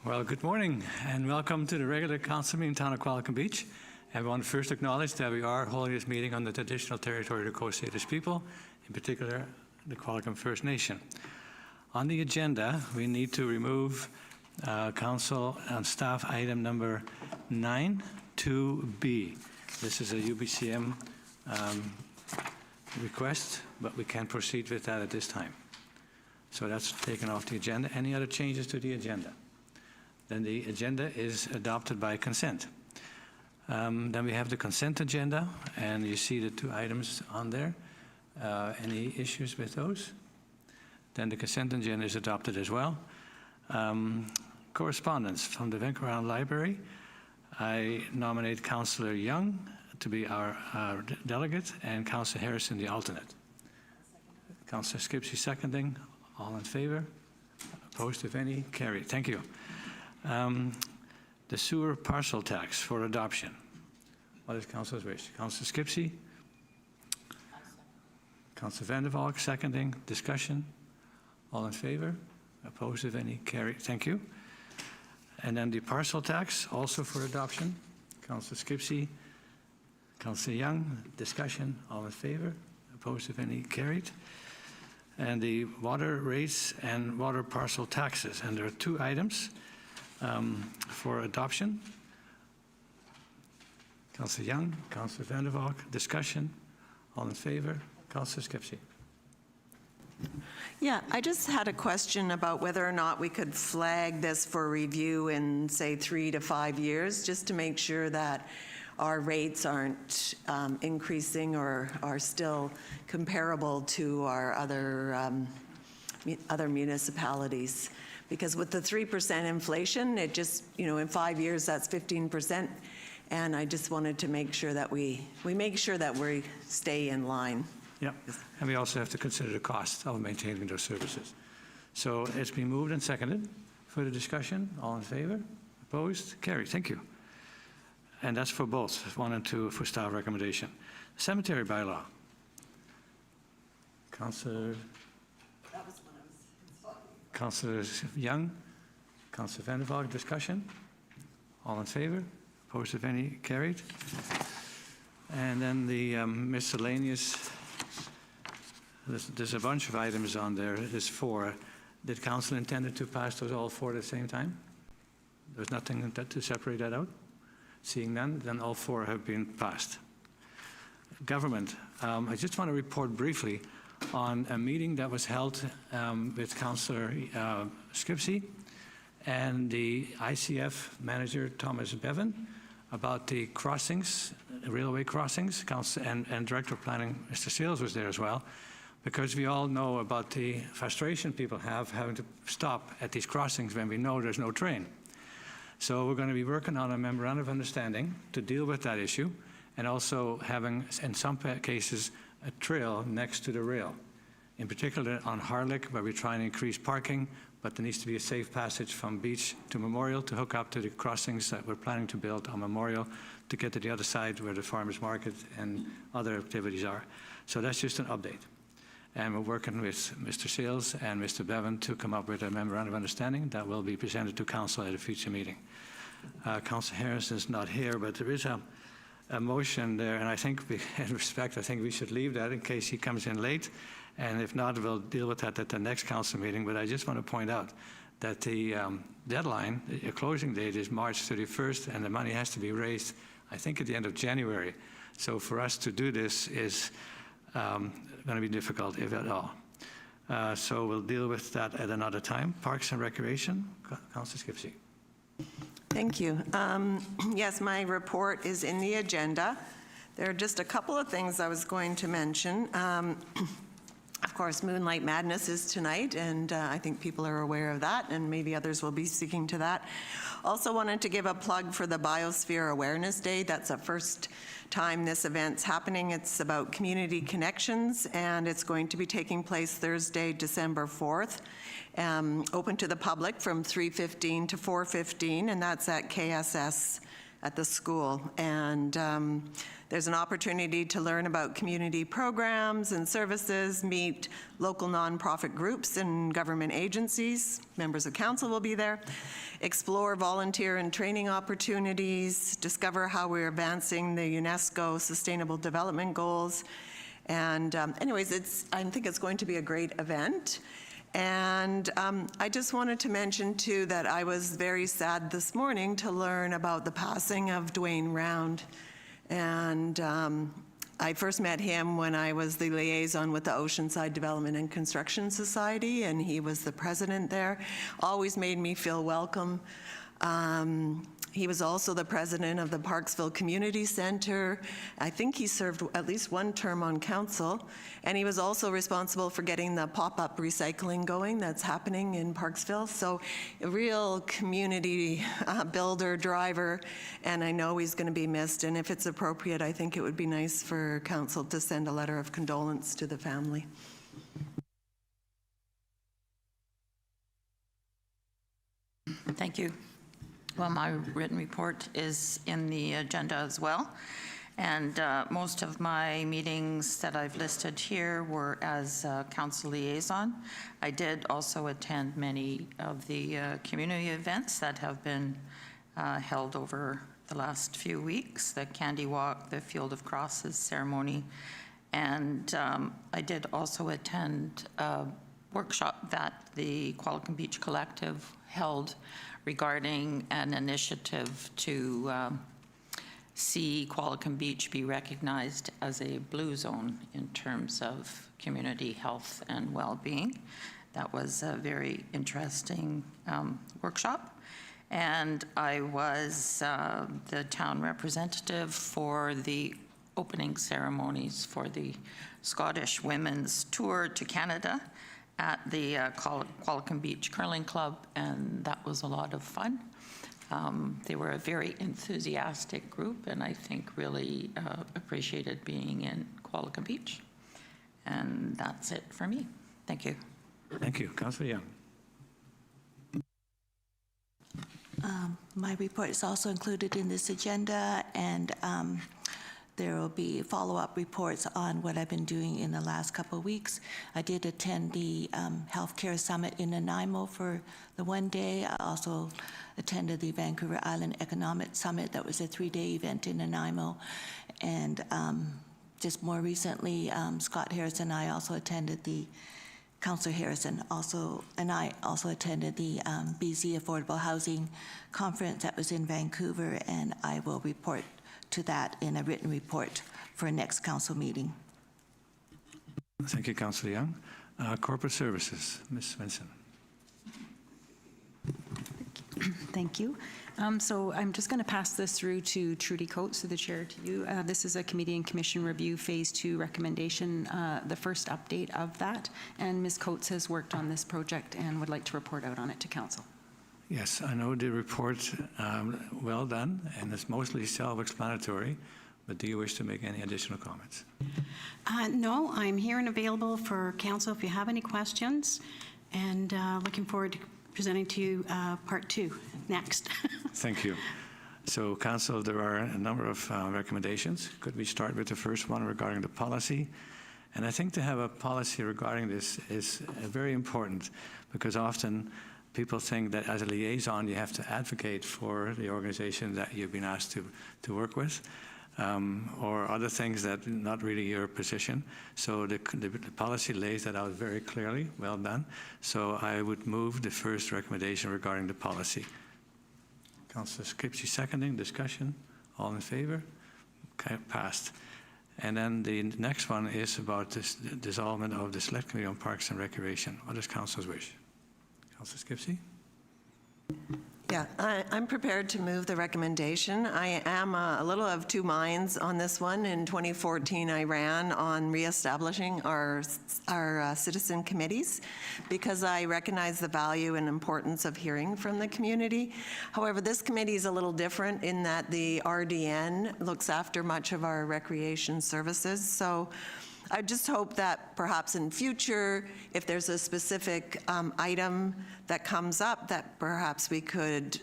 Well, good morning and welcome to the regular council meeting in town of Qualicum Beach. I want to first acknowledge that we are holding this meeting on the traditional territory of the Coast Salish people, in particular the Qualicum First Nation. On the agenda, we need to remove council and staff item number 9 2B. This is a UBCM request, but we can't proceed with that at this time. So that's taken off the agenda. Any other changes to the agenda? Then the agenda is adopted by consent. Then we have the consent agenda, and you see the 2 items on there. Any issues with those? Then the consent agenda is adopted as well. Correspondence from the Vancouver Library. I nominate Councillor Young to be our delegate and Councillor Harrison the alternate. Councillor Skipsey seconding. All in favor? Opposed, if any? Carried. Thank you. The sewer parcel tax for adoption. What is Councillor's wish? Councillor Skipsey? Councillor Vander Valk seconding. Discussion? All in favor? Opposed, if any? Carried. Thank you. And then the parcel tax, also for adoption. Councillor Skipsey, Councillor Young, discussion, all in favor? Opposed, if any? Carried. And the water rates and water parcel taxes. And there are 2 items for adoption. Councillor Young, Councillor Vander Valk, discussion, all in favor? Councillor Skipsey. Yeah, I just had a question about whether or not we could flag this for review in, say, 3 to 5 years, just to make sure that our rates aren't increasing or are still comparable to our other municipalities. Because with the 3% inflation, it just, in 5 years, that's 15%. And I just wanted to make sure that we make sure that we stay in line. Yeah, and we also have to consider the cost of maintaining those services. So it's been moved and seconded. Further discussion? All in favor? Opposed? Carried. Thank you. And that's for both 1 and 2 for staff recommendation. Cemetery bylaw. Councillor. That was when I was Councillor Young. Councillor Vander Valk. Discussion? All in favor? Opposed, if any? Carried. And then the miscellaneous. There's a bunch of items on there. There's 4. Did council intended to pass those all 4 at the same time? There's nothing to separate that out? Seeing none, then all 4 have been passed. Government. I just want to report briefly on a meeting that was held with Councillor Skipsey and the ICF manager, Thomas Bevan, about the crossings, railway crossings. And Director of Planning, Mr. Sales, was there as well, because we all know about the frustration people have having to stop at these crossings when we know there's no train. So we're going to be working on a memorandum of understanding to deal with that issue, and also having, in some cases, a trail next to the rail. In particular on Harlech, where we try and increase parking, but there needs to be a safe passage from Beach to Memorial to hook up to the crossings that we're planning to build on Memorial to get to the other side where the farmers market and other activities are. So that's just an update. And we're working with Mr. Sales and Mr. Bevan to come up with a memorandum of understanding that will be presented to council at a future meeting. Councillor Harrison is not here, but there is a motion there, and I think, in respect, I think we should leave that in case he comes in late. And if not, we'll deal with that at the next council meeting. But I just want to point out that the deadline, the closing date, is March 31st, and the money has to be raised, I think, at the end of January. So for us to do this is going to be difficult, if at all. So we'll deal with that at another time. Parks and Recreation, Councillor Skipsey. Thank you. Yes, my report is in the agenda. There are just a couple of things I was going to mention. Of course, Moonlight Madness is tonight, and I think people are aware of that, and maybe others will be speaking to that. Also wanted to give a plug for the Biosphere Awareness Day. That's the first time this event's happening. It's about community connections, and it's going to be taking place Thursday, December 4th. Open to the public from 3:15 to 4:15, and that's at KSS at the school. And there's an opportunity to learn about community programs and services, meet local nonprofit groups and government agencies. Members of council will be there. Explore volunteer and training opportunities, discover how we're advancing the UNESCO Sustainable Development Goals. And anyways, I think it's going to be a great event. And I just wanted to mention, too, that I was very sad this morning to learn about the passing of Dwayne Round. And I first met him when I was the liaison with the Oceanside Development and Construction Society, and he was the president there. Always made me feel welcome. He was also the president of the Parksville Community Center. I think he served at least one term on council. And he was also responsible for getting the pop-up recycling going that's happening in Parksville. So a real community builder, driver, and I know he's going to be missed. And if it's appropriate, I think it would be nice for council to send a letter of condolence to the family. Thank you. Well, my written report is in the agenda as well. And most of my meetings that I've listed here were as council liaison. I did also attend many of the community events that have been held over the last few weeks, the Candy Walk, the Field of Crosses ceremony. And I did also attend a workshop that the Qualicum Beach Collective held regarding an initiative to see Qualicum Beach be recognized as a blue zone in terms of community health and well-being. That was a very interesting workshop. And I was the town representative for the opening ceremonies for the Scottish Women's Tour to Canada at the Qualicum Beach Curling Club, and that was a lot of fun. They were a very enthusiastic group, and I think really appreciated being in Qualicum Beach. And that's it for me. Thank you. Thank you. Councillor Young. My report is also included in this agenda, and there will be follow-up reports on what I've been doing in the last couple of weeks. I did attend the Healthcare Summit in Nanaimo for the one day. I also attended the Vancouver Island Economic Summit. That was a 3-day event in Nanaimo. And just more recently, Scott Harris and I also attended the Councillor Harrison and I also attended the BC Affordable Housing Conference that was in Vancouver, and I will report to that in a written report for next council meeting. Thank you, Councillor Young. Corporate Services, Ms. Vinson. Thank you. So I'm just going to pass this through to Trudy Coates, to the chair, to you. This is a committee and commission review phase 2 recommendation, the first update of that. And Ms. Coates has worked on this project and would like to report out on it to council. Yes, I know the report, well done, and it's mostly self-explanatory, but do you wish to make any additional comments? No, I'm here and available for council if you have any questions, and looking forward to presenting to you part 2 next. Thank you. So, council, there are a number of recommendations. Could we start with the first one regarding the policy? And I think to have a policy regarding this is very important, because often people think that as a liaison you have to advocate for the organization that you've been asked to work with, or other things that not really your position. So the policy lays that out very clearly. Well done. So I would move the first recommendation regarding the policy. Councillor Skipsey seconding. Discussion. All in favor? Okay, passed. And then the next one is about this dissolvement of the Select Committee on Parks and Recreation. What is council's wish? Councillor Skipsey? Yeah, I'm prepared to move the recommendation. I am a little of two minds on this one. In 2014, I ran on reestablishing our citizen committees because I recognize the value and importance of hearing from the community. However, this committee is a little different in that the RDN looks after much of our recreation services. So I just hope that perhaps in future, if there's a specific item that comes up, that perhaps we could,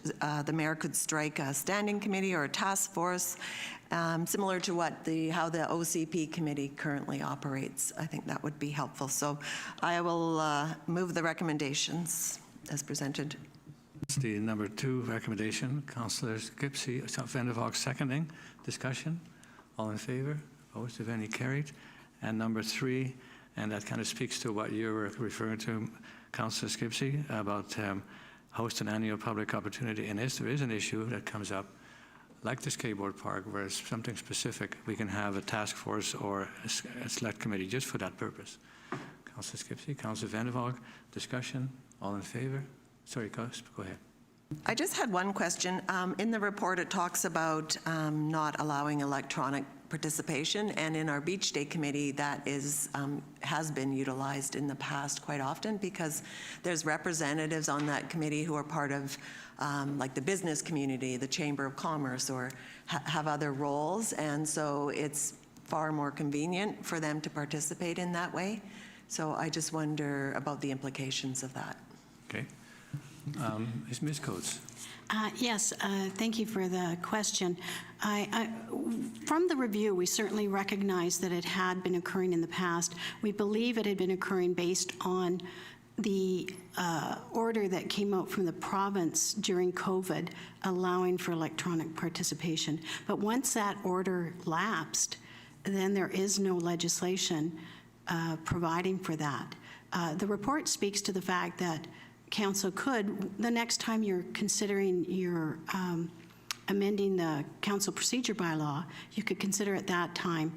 the mayor could strike a standing committee or a task force, similar to how the OCP committee currently operates. I think that would be helpful. So I will move the recommendations as presented. It's the number 2 recommendation. Councillor Skipsey, Vander, Valk seconding. Discussion? All in favor? Opposed, if any, carried. And number 3, and that kind of speaks to what you were referring to, Councillor Skipsey, about host an annual public opportunity. And if there is an issue that comes up, like the skateboard park, where it's something specific, we can have a task force or a select committee just for that purpose. Councillor Skipsey, Councillor Vander Valk, discussion? All in favor? Sorry, go ahead. I just had one question. In the report, it talks about not allowing electronic participation, and in our Beach Day Committee, that has been utilized in the past quite often, because there's representatives on that committee who are part of like the business community, the Chamber of Commerce, or have other roles, and so it's far more convenient for them to participate in that way. So I just wonder about the implications of that. Okay. Is Ms. Coates? Yes, thank you for the question. From the review, we certainly recognize that it had been occurring in the past. We believe it had been occurring based on the order that came out from the province during COVID, allowing for electronic participation. But once that order lapsed, then there is no legislation providing for that. The report speaks to the fact that Council could, the next time you're considering your amending the council procedure bylaw, you could consider at that time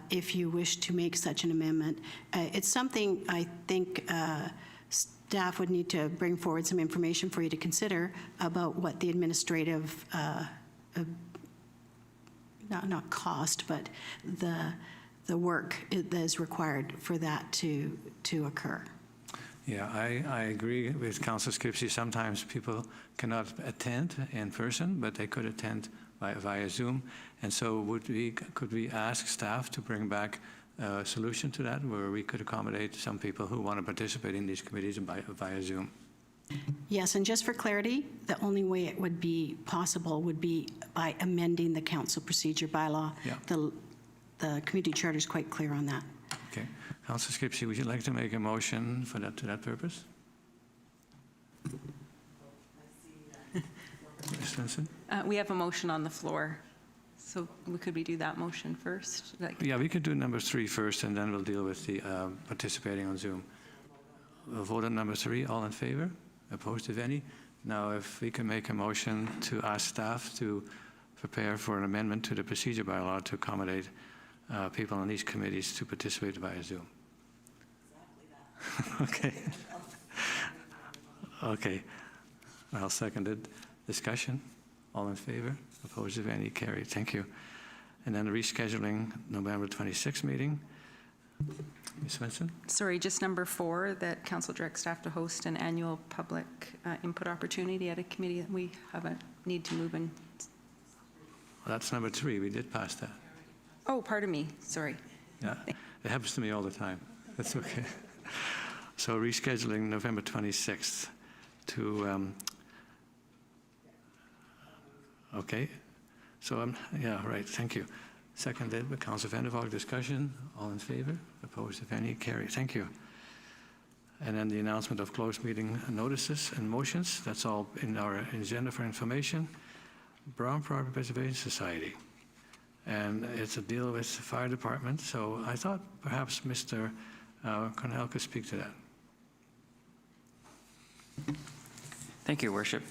if you wish to make such an amendment. It's something I think staff would need to bring forward some information for you to consider about what the administrative, not cost, but the work that is required for that to occur. Yeah, I agree with Councillor Skipsey. Sometimes people cannot attend in person, but they could attend via Zoom. And so could we ask staff to bring back a solution to that, where we could accommodate some people who want to participate in these committees via Zoom? Yes, and just for clarity, the only way it would be possible would be by amending the council procedure bylaw. Yeah. The community charter is quite clear on that. Okay. Councillor Skipsey, would you like to make a motion for that, to that purpose? Ms. Svensson? We have a motion on the floor, so could we do that motion first? Yeah, we could do number 3 first, and then we'll deal with the participating on Zoom. We'll vote on number 3. All in favor? Opposed, if any? Now, if we can make a motion to ask staff to prepare for an amendment to the procedure bylaw to accommodate people on these committees to participate via Zoom. Okay. Okay. Well seconded. Discussion? All in favor? Opposed, if any? Carried. Thank you. And then the rescheduling November 26th meeting. Ms. Svensson? Sorry, just number 4, that council directs staff to host an annual public input opportunity at a committee that we have a need to move in. Well, that's number 3. We did pass that. Oh, pardon me. Sorry. Yeah, it happens to me all the time. That's okay. So rescheduling November 26th to, okay. So, yeah, right, thank you. Seconded by Councillor Vander Valk. Discussion, all in favor? Opposed, if any? Carried. Thank you. And then the announcement of closed meeting notices and motions. That's all in our agenda for information. Brown Property Preservation Society. And it's a deal with the fire department. So I thought perhaps Mr. Cornell could speak to that. Thank you, Your Worship.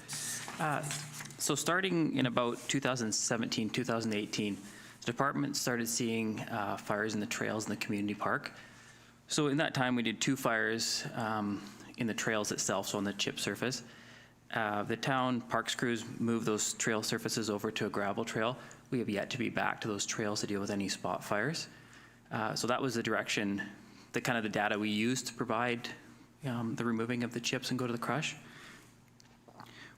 So starting in about 2017, 2018, the department started seeing fires in the trails in the community park. So in that time, we did 2 fires in the trails itself, so on the chip surface. The town parks crews moved those trail surfaces over to a gravel trail. We have yet to be back to those trails to deal with any spot fires. So that was the direction, the kind of the data we used to provide the removing of the chips and go to the crush.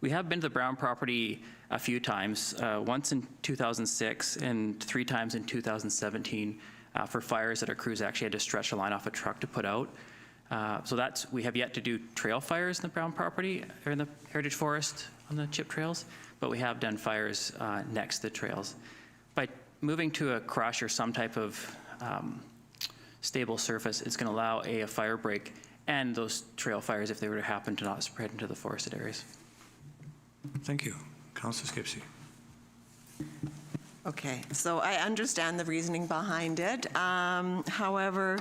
We have been to the Brown property a few times, once in 2006 and 3 times in 2017, for fires that our crews actually had to stretch a line off a truck to put out. We have yet to do trail fires in the Brown property or in the Heritage Forest on the chip trails, but we have done fires next to the trails. By moving to a crush or some type of stable surface, it's going to allow a fire break and those trail fires, if they were to happen, to not spread into the forested areas. Thank you. Councillor Skipsey. Okay, so I understand the reasoning behind it. However,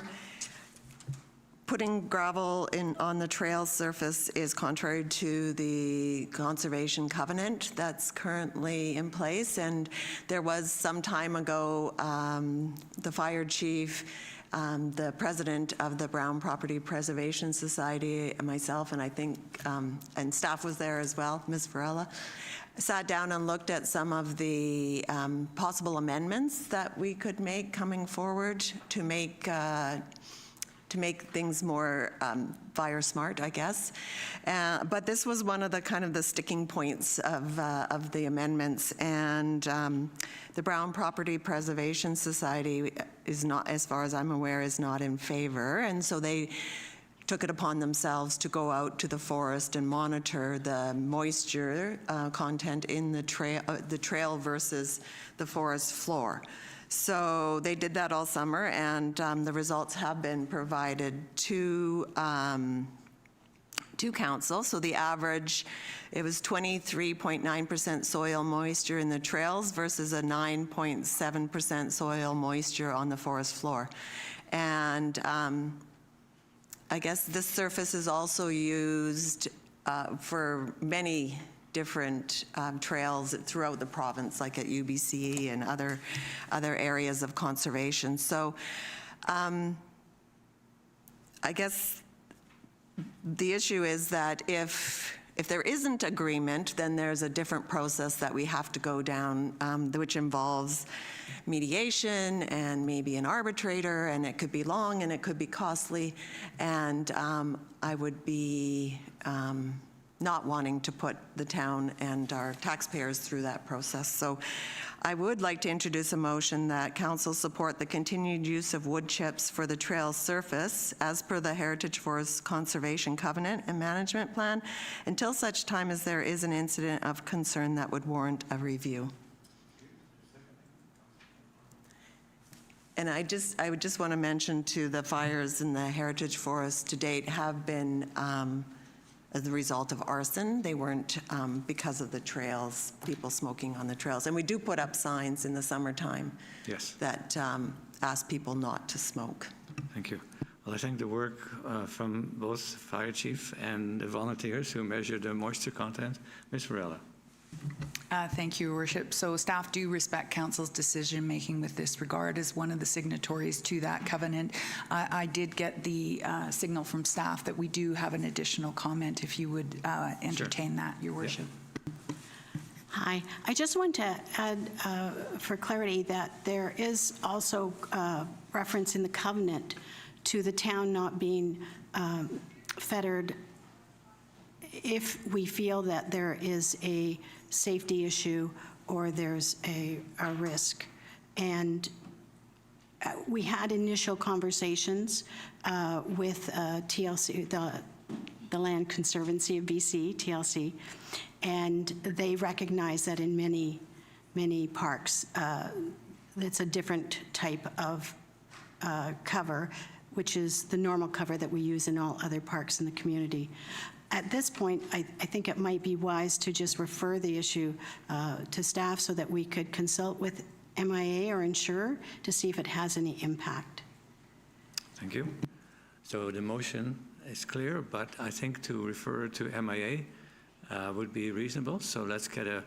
putting gravel on the trail surface is contrary to the conservation covenant that's currently in place. And there was some time ago, the fire chief, the president of the Brown Property Preservation Society, myself, and I think, and staff was there as well, Ms. VIRL, sat down and looked at some of the possible amendments that we could make coming forward to make things more fire smart, I guess. But this was one of the kind of the sticking points of the amendments. And the Brown Property Preservation Society is not, as far as I'm aware, is not in favor. And so they took it upon themselves to go out to the forest and monitor the moisture content in the trail versus the forest floor. So they did that all summer, and the results have been provided to council. So the average, it was 23.9% soil moisture in the trails versus a 9.7% soil moisture on the forest floor. And I guess this surface is also used for many different trails throughout the province, like at UBCM and other areas of conservation. So I guess the issue is that if there isn't agreement, then there's a different process that we have to go down, which involves mediation and maybe an arbitrator, and it could be long and it could be costly, and I would be not wanting to put the town and our taxpayers through that process. So I would like to introduce a motion that council support the continued use of wood chips for the trail surface as per the Heritage Forest Conservation Covenant and Management Plan until such time as there is an incident of concern that would warrant a review. And I would just want to mention too, the fires in the Heritage Forest to date have been as a result of arson. They weren't because of the trails, people smoking on the trails. And we do put up signs in the summertime that ask people not to smoke. Thank you. Well, I think the work from both fire chief and the volunteers who measured the moisture content. Ms. VIRL. Thank you, Your Worship. So staff do respect council's decision-making with this regard as one of the signatories to that covenant. I did get the signal from staff that we do have an additional comment if you would entertain that, Your Worship. Yeah. Hi. I just want to add for clarity that there is also reference in the covenant to the town not being fettered if we feel that there is a safety issue or there's a risk. And we had initial conversations with TLC, the Land Conservancy of BC, TLC, and they recognize that in many parks, it's a different type of cover, which is the normal cover that we use in all other parks in the community. At this point, I think it might be wise to just refer the issue to staff so that we could consult with MIA or insurer to see if it has any impact. Thank you. So the motion is clear, but I think to refer to MIA would be reasonable. So let's get a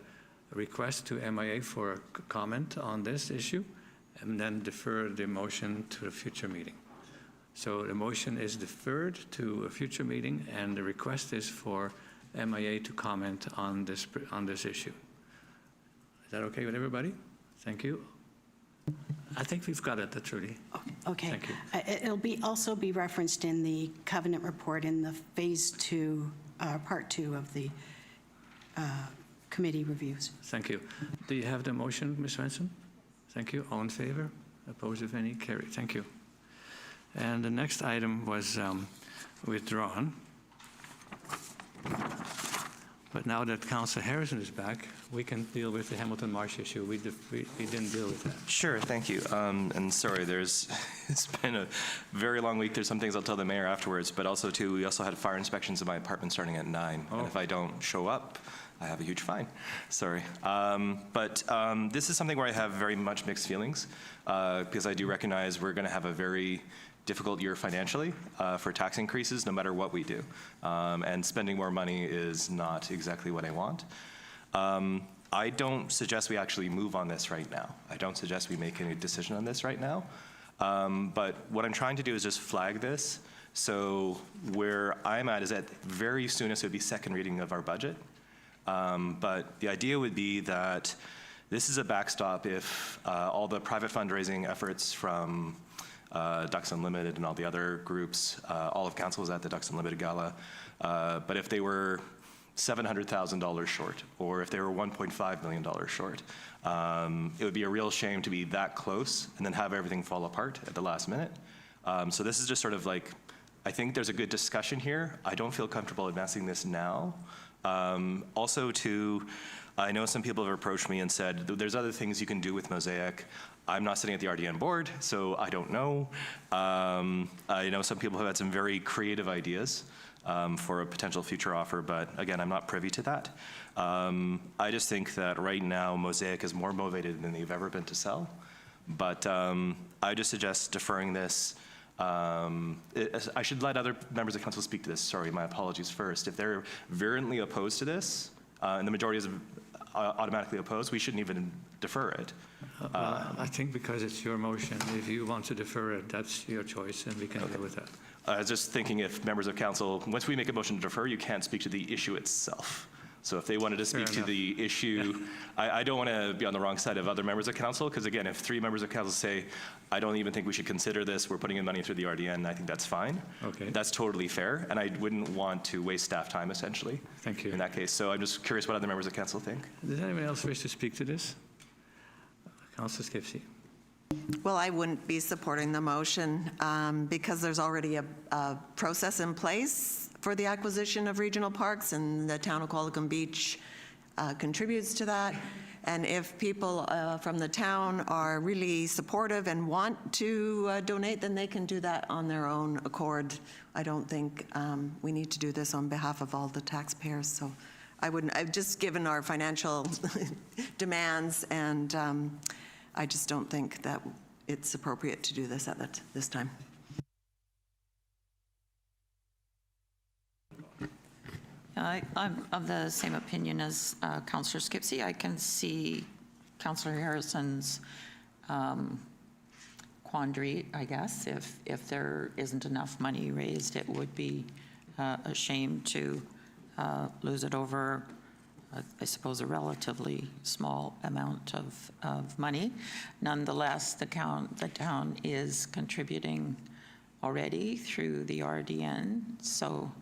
request to MIA for a comment on this issue and then defer the motion to a future meeting. So the motion is deferred to a future meeting, and the request is for MIA to comment on this issue. Is that okay with everybody? Thank you. I think we've got it, Trudy. Okay. Thank you. It'll also be referenced in the covenant report in the phase 2, part 2 of the committee reviews. Thank you. Do you have the motion, Ms. Svensson? Thank you. All in favor? Opposed, if any? Carried. Thank you. And the next item was withdrawn. But now that Councillor Harrison is back, we can deal with the Hamilton Marsh issue. We didn't deal with that. Sure, thank you. And sorry, it's been a very long week. There's some things I'll tell the mayor afterwards, but also too, we also had fire inspections in my apartment starting at 9. Oh. And if I don't show up, I have a huge fine. Sorry. But this is something where I have very much mixed feelings because I do recognize we're going to have a very difficult year financially for tax increases, no matter what we do. And spending more money is not exactly what I want. I don't suggest we actually move on this right now. I don't suggest we make any decision on this right now. But what I'm trying to do is just flag this. So where I'm at is at very soonest it would be second reading of our budget. But the idea would be that this is a backstop if all the private fundraising efforts from Ducks Unlimited and all the other groups, all of council was at the Ducks Unlimited Gala, but if they were $700,000 short, or if they were $1.5 million short, it would be a real shame to be that close and then have everything fall apart at the last minute. So this is just sort of like, I think there's a good discussion here. I don't feel comfortable advancing this now. Also I know some people have approached me and said, there's other things you can do with Mosaic. I'm not sitting at the RDN board, so I don't know. I know some people have had some very creative ideas for a potential future offer, but again, I'm not privy to that. I just think that right now, Mosaic is more motivated than they've ever been to sell. But I just suggest deferring this. I should let other members of council speak to this. Sorry, my apologies first. If they're virulently opposed to this, and the majority is automatically opposed, we shouldn't even defer it. I think because it's your motion, if you want to defer it, that's your choice, and we can deal with that. I was just thinking if members of council, once we make a motion to defer, you can't speak to the issue itself. So if they wanted to speak to the issue, I don't want to be on the wrong side of other members of council, because again, if 3 members of council say, I don't even think we should consider this, we're putting in money through the RDN, I think that's fine. Okay. That's totally fair, and I wouldn't want to waste staff time, essentially. Thank you. In that case. So I'm just curious what other members of council think. Does anyone else wish to speak to this? Councillor Skipsey. Well, I wouldn't be supporting the motion because there's already a process in place for the acquisition of regional parks, and the town of Qualicum Beach contributes to that. And if people from the town are really supportive and want to donate, then they can do that on their own accord. I don't think we need to do this on behalf of all the taxpayers. So I've just given our financial demands, and I just don't think that it's appropriate to do this at this time. I'm of the same opinion as Councillor Skipsey. I can see Councillor Harrison's quandary, I guess. If there isn't enough money raised, it would be a shame to lose it over, I suppose, a relatively small amount of money. Nonetheless, the town is contributing already through the RDN, so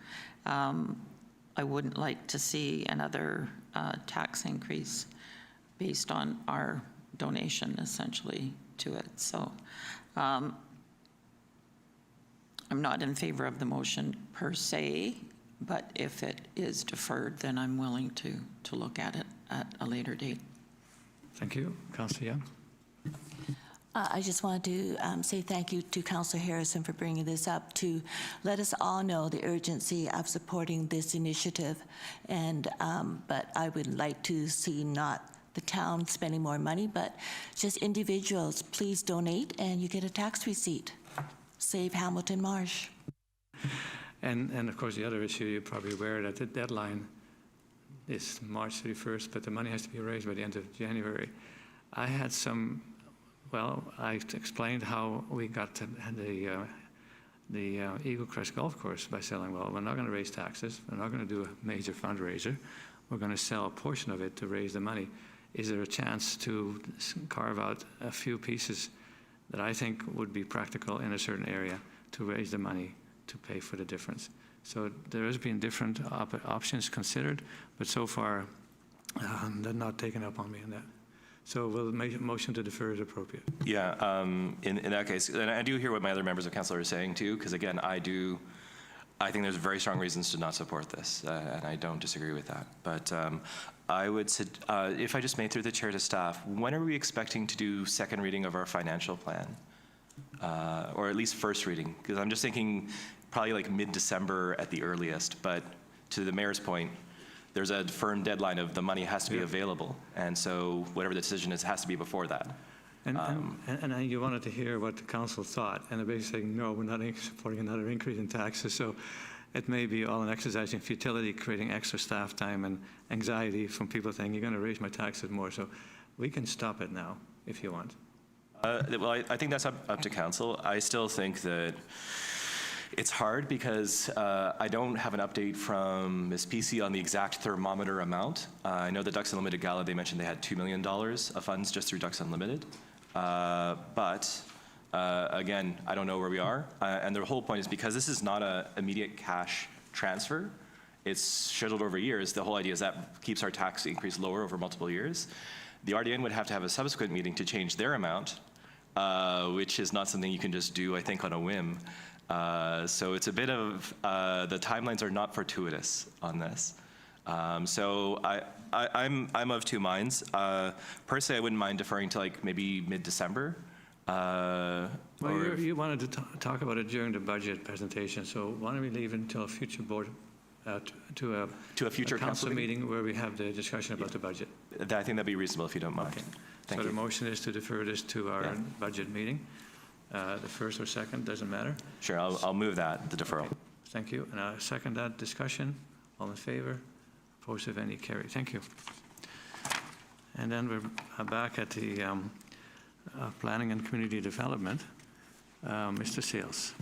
I wouldn't like to see another tax increase based on our donation, essentially, to it. So I'm not in favor of the motion per se, but if it is deferred, then I'm willing to look at it at a later date. Thank you. Councillor Young. I just wanted to say thank you to Councillor Harrison for bringing this up to let us all know the urgency of supporting this initiative. And but I would like to see not the town spending more money, but just individuals. Please donate, and you get a tax receipt. Save Hamilton Marsh. And of course, the other issue, you're probably aware that the deadline is March 31st, but the money has to be raised by the end of January. I had some. Well, I explained how we got to the Eagle Crest Golf Course by saying, well, we're not going to raise taxes. We're not going to do a major fundraiser. We're going to sell a portion of it to raise the money. Is there a chance to carve out a few pieces that I think would be practical in a certain area to raise the money to pay for the difference? So there has been different options considered, but so far they're not taken up on me on that. So we'll make a motion to defer is appropriate. Yeah, in that case, and I do hear what my other members of council are saying too, because again, I think there's very strong reasons to not support this, and I don't disagree with that. But I would, if I just may through the chair to staff, when are we expecting to do second reading of our financial plan? Or at least first reading? Because I'm just thinking probably like mid-December at the earliest, but to the mayor's point, there's a firm deadline of the money has to be available, and so whatever the decision is has to be before that. And you wanted to hear what the council thought, and they're basically saying, no, we're not supporting another increase in taxes, so it may be all an exercise in futility, creating extra staff time and anxiety from people saying, you're going to raise my taxes more, so we can stop it now, if you want. Well, I think that's up to council. I still think that it's hard because I don't have an update from Ms. PC on the exact thermometer amount. I know the Ducks Unlimited Gala, they mentioned they had $2 million of funds just through Ducks Unlimited. But again, I don't know where we are. And the whole point is because this is not an immediate cash transfer, it's scheduled over years. The whole idea is that keeps our tax increase lower over multiple years. The RDN would have to have a subsequent meeting to change their amount, which is not something you can just do, I think, on a whim. So it's a bit of, the timelines are not fortuitous on this. So I'm of two minds. Personally, I wouldn't mind deferring to like maybe mid-December. Well, you wanted to talk about it during the budget presentation, so why don't we leave it until a future board, to a future council meeting where we have the discussion about the budget. I think that'd be reasonable if you don't mind. Okay. Thank So you. the motion is to defer this to our budget meeting. The first or second, doesn't matter. Sure, I'll move that, the deferral. Okay. Thank you. And I second that discussion. All in favor? Opposed, if any, carried. Thank you. And then we're back at the Planning and Community Development. Mr. Sales.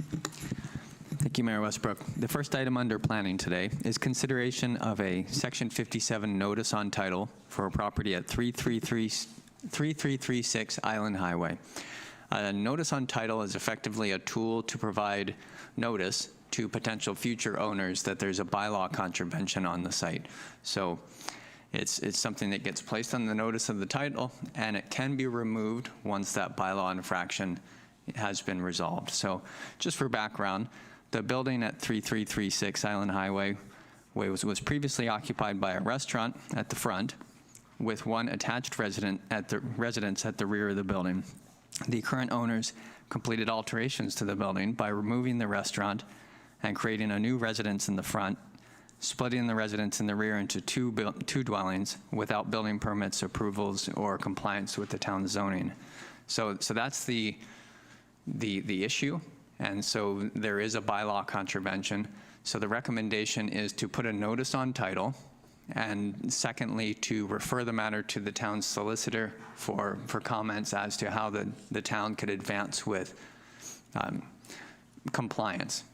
Thank you, Mayor Westbrook. The first item under planning today is consideration of a Section 57 notice on title for a property at 3336 Island Highway. A notice on title is effectively a tool to provide notice to potential future owners that there's a bylaw contravention on the site. So it's something that gets placed on the notice of the title, and it can be removed once that bylaw infraction has been resolved. So just for background, the building at 3336 Island Highway was previously occupied by a restaurant at the front with one attached residence at the rear of the building. The current owners completed alterations to the building by removing the restaurant and creating a new residence in the front, splitting the residence in the rear into two dwellings without building permits, approvals, or compliance with the town zoning. So that's the issue. And so there is a bylaw contravention. So the recommendation is to put a notice on title, and secondly, to refer the matter to the town's solicitor for comments as to how the town could advance with compliance.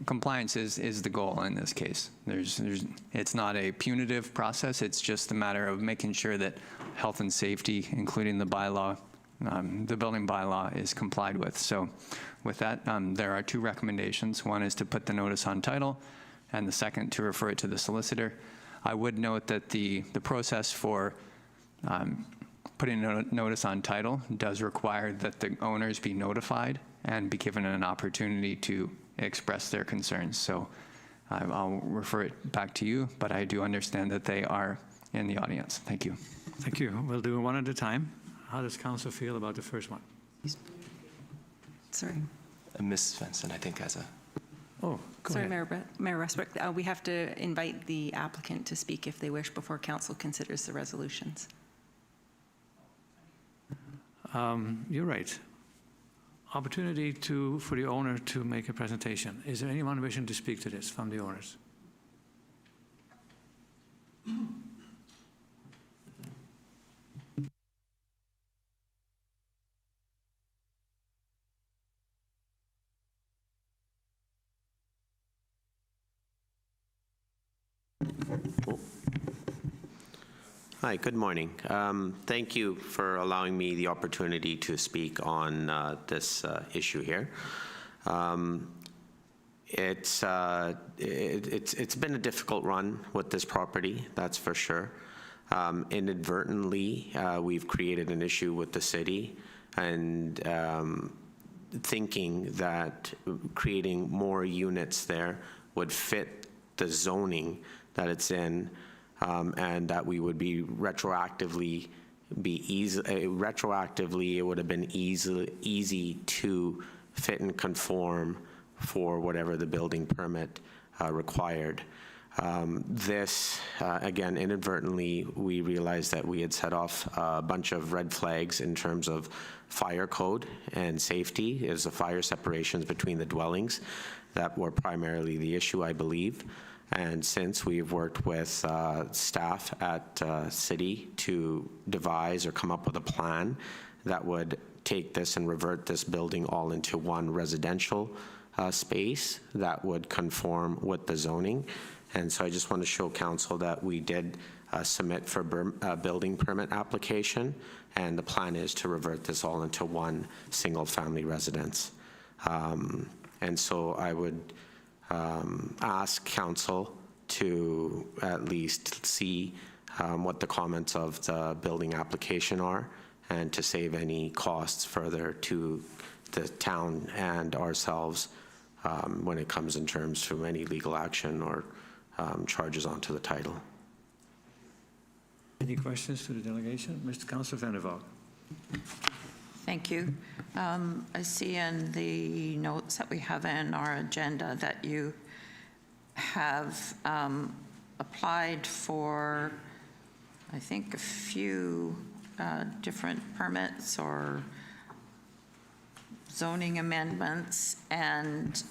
Compliance is the goal in this case. It's not a punitive process. It's just a matter of making sure that health and safety, including the bylaw, the building bylaw, is complied with. So with that, there are two recommendations. One is to put the notice on title, and the second to refer it to the solicitor. I would note that the process for putting a notice on title does require that the owners be notified and be given an opportunity to express their concerns. So I'll refer it back to you, but I do understand that they are in the audience. Thank you. Thank you. We'll do one at a time. How does council feel about the first one? Sorry. Ms. Svensson, I think, has a... Oh, go Sorry, ahead. Mayor Westbrook, we have to invite the applicant to speak if they wish before council considers the resolutions. You're right. Opportunity for the owner to make a presentation. Is there anyone wishing to speak to this from the owners? Hi, good morning. Thank you for allowing me the opportunity to speak on this issue here. It's been a difficult run with this property, that's for sure. Inadvertently, we've created an issue with the city, and thinking that creating more units there would fit the zoning that it's in, and that we would be retroactively it would have been easy to fit and conform for whatever the building permit required. This, again, inadvertently, we realized that we had set off a bunch of red flags in terms of fire code and safety. There's the fire separations between the dwellings that were primarily the issue, I believe. And since we've worked with staff at City to devise or come up with a plan that would take this and revert this building all into one residential space that would conform with the zoning. And so I just want to show council that we did submit for a building permit application, and the plan is to revert this all into one single family residence. And so I would ask council to at least see what the comments of the building application are, and to save any costs further to the town and ourselves when it comes in terms to any legal action or charges onto the title. Any questions to the delegation? Mr. Councillor Vander. Thank you. I see in the notes that we have in our agenda that you have applied for, I think, a few different permits or zoning amendments, and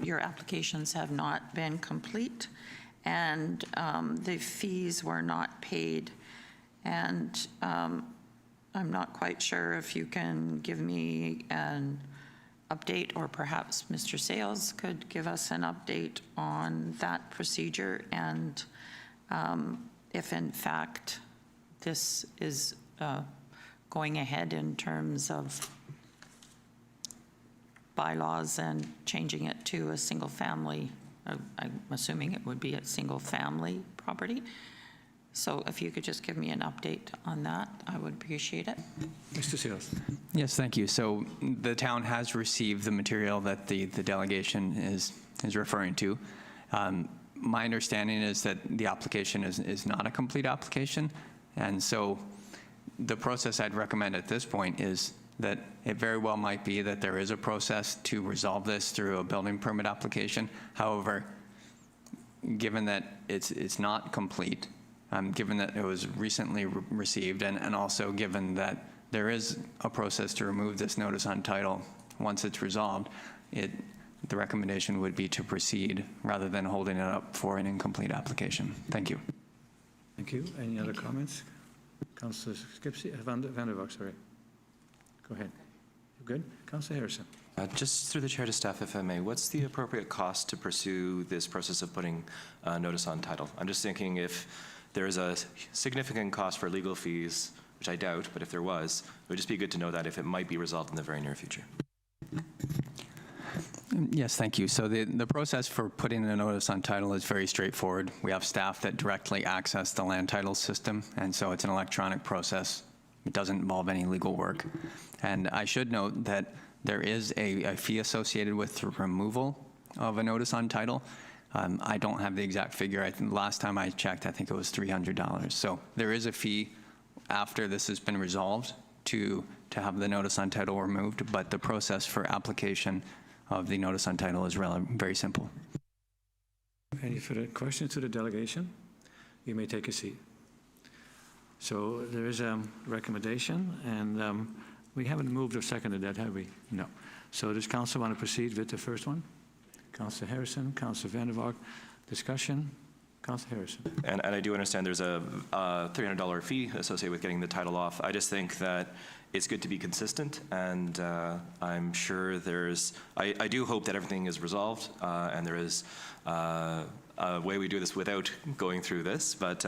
your applications have not been complete, and the fees were not paid. And I'm not quite sure if you can give me an update, or perhaps Mr. Sales could give us an update on that procedure, and if in fact this is going ahead in terms of bylaws and changing it to a single family. I'm assuming it would be a single family property. So if you could just give me an update on that, I would appreciate it. Mr. Seals. Yes, thank you. So the town has received the material that the delegation is referring to. My understanding is that the application is not a complete application, and so the process I'd recommend at this point is that it very well might be that there is a process to resolve this through a building permit application. However, given that it's not complete, given that it was recently received, and also given that there is a process to remove this notice on title once it's resolved, the recommendation would be to proceed rather than holding it up for an incomplete application. Thank you. Thank you. Any other comments? Councillor Skipsey, Vander, sorry. Go ahead. You good? Councillor Harrison. Just through the chair to staff, if I may, what's the appropriate cost to pursue this process of putting notice on title? I'm just thinking if there is a significant cost for legal fees, which I doubt, but if there was, it would just be good to know that if it might be resolved in the very near future. Yes, thank you. So the process for putting a notice on title is very straightforward. We have staff that directly access the land title system, and so it's an electronic process. It doesn't involve any legal work. And I should note that there is a fee associated with the removal of a notice on title. I don't have the exact figure. Last time I checked, I think it was $300. So there is a fee after this has been resolved to have the notice on title removed, but the process for application of the notice on title is very simple. Any further questions to the delegation? You may take a seat. So there is a recommendation, and we haven't moved or seconded that, have we? No. So does council want to proceed with the first one? Councillor Harrison, Councillor Vander. Discussion? Councillor Harrison. And I do understand there's a $300 fee associated with getting the title off. I just think that it's good to be consistent, and I'm sure I do hope that everything is resolved, and there is a way we do this without going through this, but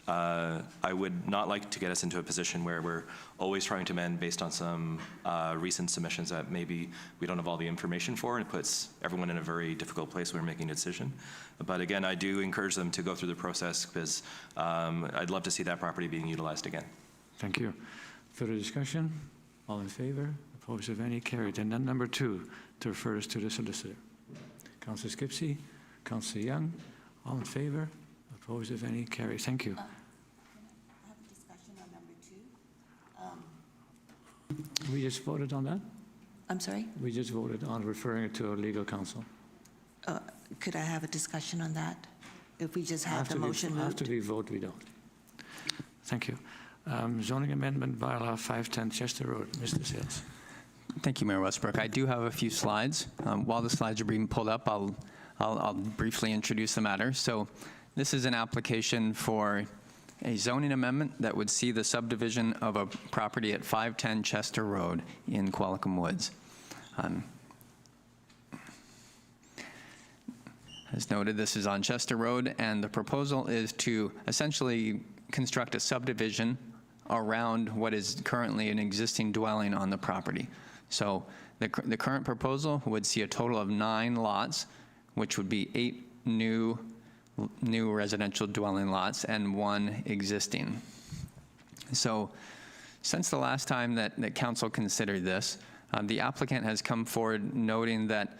I would not like to get us into a position where we're always trying to amend based on some recent submissions that maybe we don't have all the information for, and it puts everyone in a very difficult place when we're making a decision. But again, I do encourage them to go through the process because I'd love to see that property being utilized again. Thank you. Further discussion? All in favor? Opposed, if any? Carried. And then number 2, to refer this to the solicitor. Councillor Skipsey, Councillor Young, all in favor? Opposed, if any? Carried. Thank you. I have a discussion on number 2. We just voted on that? I'm sorry? We just voted on referring it to our legal counsel. Could I have a discussion on that? If we just have the motion moved? After we vote, we don't. Thank you. Zoning amendment, bylaw 510 Chester Road. Mr. Sales. Thank you, Mayor Westbrook. I do have a few slides. While the slides are being pulled up, I'll briefly introduce the matter. So this is an application for a zoning amendment that would see the subdivision of a property at 510 Chester Road in Qualicum Woods. As noted, this is on Chester Road, and the proposal is to essentially construct a subdivision around what is currently an existing dwelling on the property. So the current proposal would see a total of 9 lots, which would be 8 new residential dwelling lots and 1 existing. So since the last time that council considered this, the applicant has come forward noting that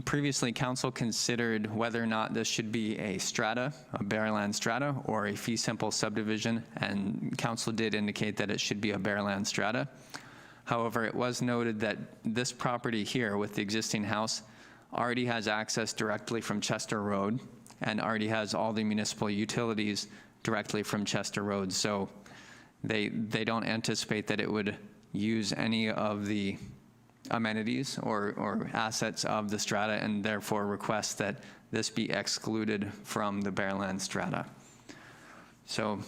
previously council considered whether or not this should be a strata, a bare land strata, or a fee simple subdivision, and council did indicate that it should be a bare land strata. However, it was noted that this property here with the existing house already has access directly from Chester Road and already has all the municipal utilities directly from Chester Road. So they don't anticipate that it would use any of the amenities or assets of the strata, and therefore request that this be excluded from the bare land strata. So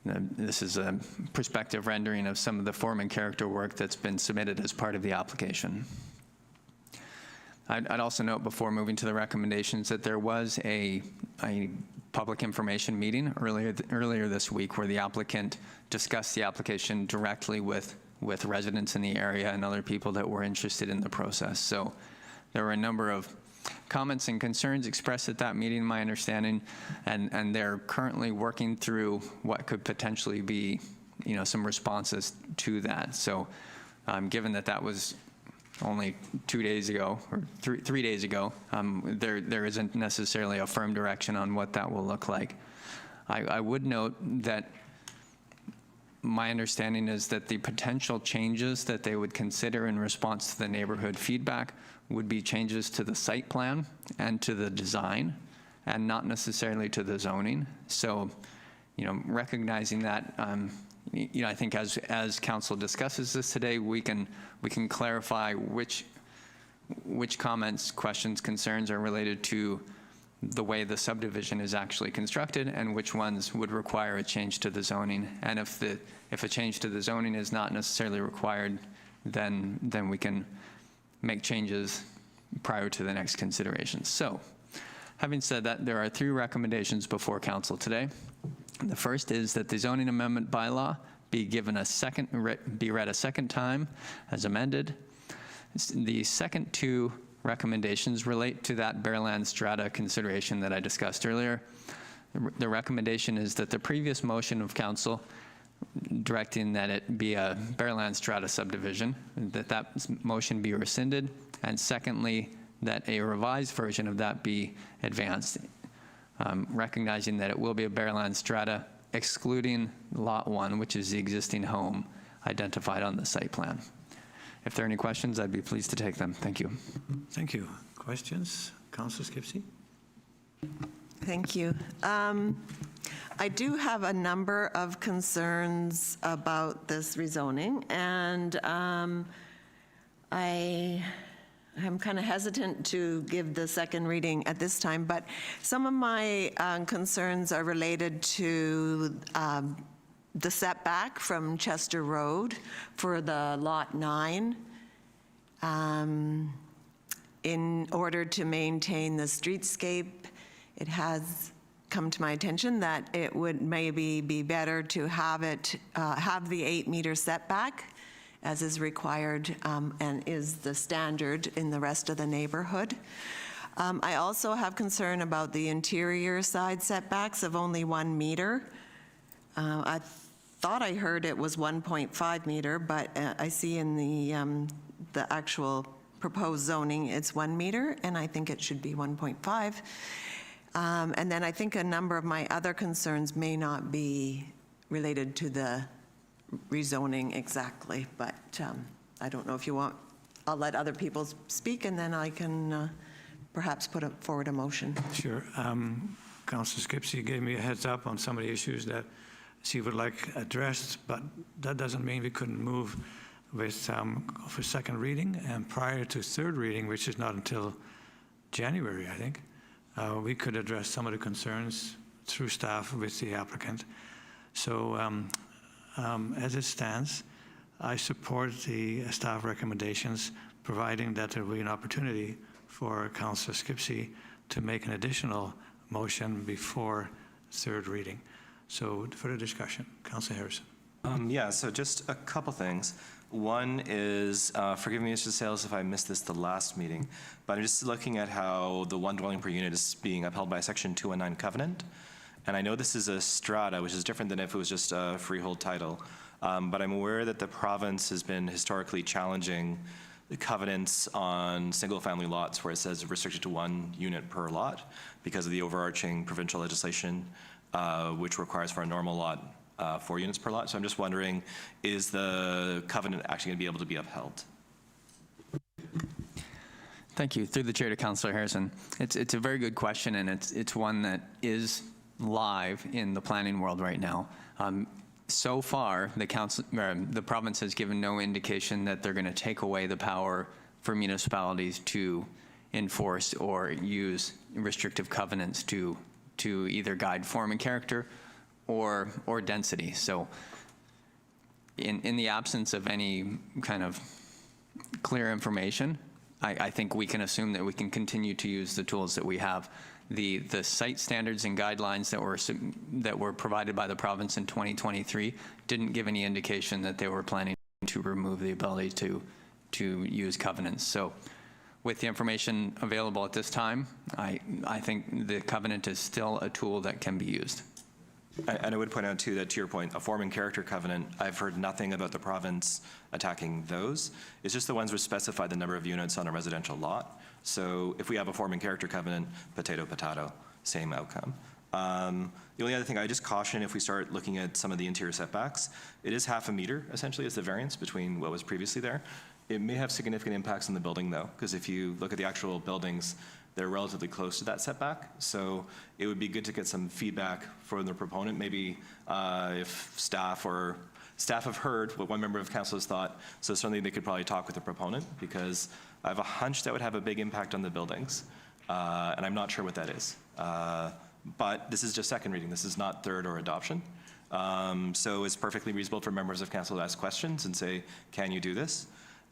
this is a prospective rendering of some of the form and character work that's been submitted as part of the application. I'd also note before moving to the recommendations that there was a public information meeting earlier this week where the applicant discussed the application directly with residents in the area and other people that were interested in the process. So there were a number of comments and concerns expressed at that meeting, my understanding, and they're currently working through what could potentially be, some responses to that. So given that was only 2 days ago, or 3 days ago, there isn't necessarily a firm direction on what that will look like. I would note that my understanding is that the potential changes that they would consider in response to the neighborhood feedback would be changes to the site plan and to the design, and not necessarily to the zoning. So, recognizing that, I think as council discusses this today, we can clarify which comments, questions, concerns are related to the way the subdivision is actually constructed and which ones would require a change to the zoning. And if a change to the zoning is not necessarily required, then we can make changes prior to the next consideration. So, having said that, there are 3 recommendations before council today. The first is that the zoning amendment bylaw be read a second time as amended. The second 2 recommendations relate to that bare land strata consideration that I discussed earlier. The recommendation is that the previous motion of council directing that it be a bare land strata subdivision, that motion be rescinded, and secondly, that a revised version of that be advanced, recognizing that it will be a bare land strata, excluding Lot 1, which is the existing home identified on the site plan. If there are any questions, I'd be pleased to take them. Thank you. Thank you. Questions? Councillor Skipsey? Thank you. I do have a number of concerns about this rezoning, and I'm kind of hesitant to give the second reading at this time, but some of my concerns are related to the setback from Chester Road for the Lot 9 in order to maintain the streetscape. It has come to my attention that it would maybe be better to have it, have the 8-meter setback as is required and is the standard in the rest of the neighborhood. I also have concern about the interior side setbacks of only 1 meter. I thought I heard it was 1.5 meter, but I see in the actual proposed zoning, it's 1 meter, and I think it should be 1.5. And then I think a number of my other concerns may not be related to the rezoning exactly, but I don't know if you want, I'll let other people speak, and then I can perhaps put forward a motion. Sure. Councillor Skipsey gave me a heads up on some of the issues that she would like addressed, but that doesn't mean we couldn't move with for second reading, and prior to third reading, which is not until January, I think, we could address some of the concerns through staff with the applicant. So as it stands, I support the staff recommendations, providing that there will be an opportunity for Councillor Skipsey to make an additional motion before third reading. So further discussion. Councillor Harrison. Yeah, so just a couple things. One is, forgive me, Mr. Sales, if I missed this the last meeting, but I'm just looking at how the 1 dwelling per unit is being upheld by Section 219 covenant. And I know this is a strata, which is different than if it was just a freehold title. But I'm aware that the province has been historically challenging the covenants on single-family lots where it says restricted to 1 unit per lot because of the overarching provincial legislation, which requires for a normal lot 4 units per lot. So I'm just wondering, is the covenant actually going to be able to be upheld? Thank you. Through the chair to Councillor Harrison. It's a very good question, and it's one that is live in the planning world right now. So far, the province has given no indication that they're going to take away the power for municipalities to enforce or use restrictive covenants to either guide form and character or density. So in the absence of any kind of clear information, I think we can assume that we can continue to use the tools that we have. The site standards and guidelines that were provided by the province in 2023 didn't give any indication that they were planning to remove the ability to use covenants. So with the information available at this time, I think the covenant is still a tool that can be used. And I would point out, too, that to your point, a form and character covenant, I've heard nothing about the province attacking those. It's just the ones which specify the number of units on a residential lot. So if we have a form and character covenant, potato, potato, same outcome. The only other thing I just caution, if we start looking at some of the interior setbacks, it is 0.5 meter, essentially, is the variance between what was previously there. It may have significant impacts on the building, though, because if you look at the actual buildings, they're relatively close to that setback. So it would be good to get some feedback from the proponent, maybe if staff have heard what one member of council has thought, so certainly they could probably talk with the proponent, because I have a hunch that would have a big impact on the buildings, and I'm not sure what that is. But this is just second reading. This is not third or adoption. So it's perfectly reasonable for members of council to ask questions and say, can you do this?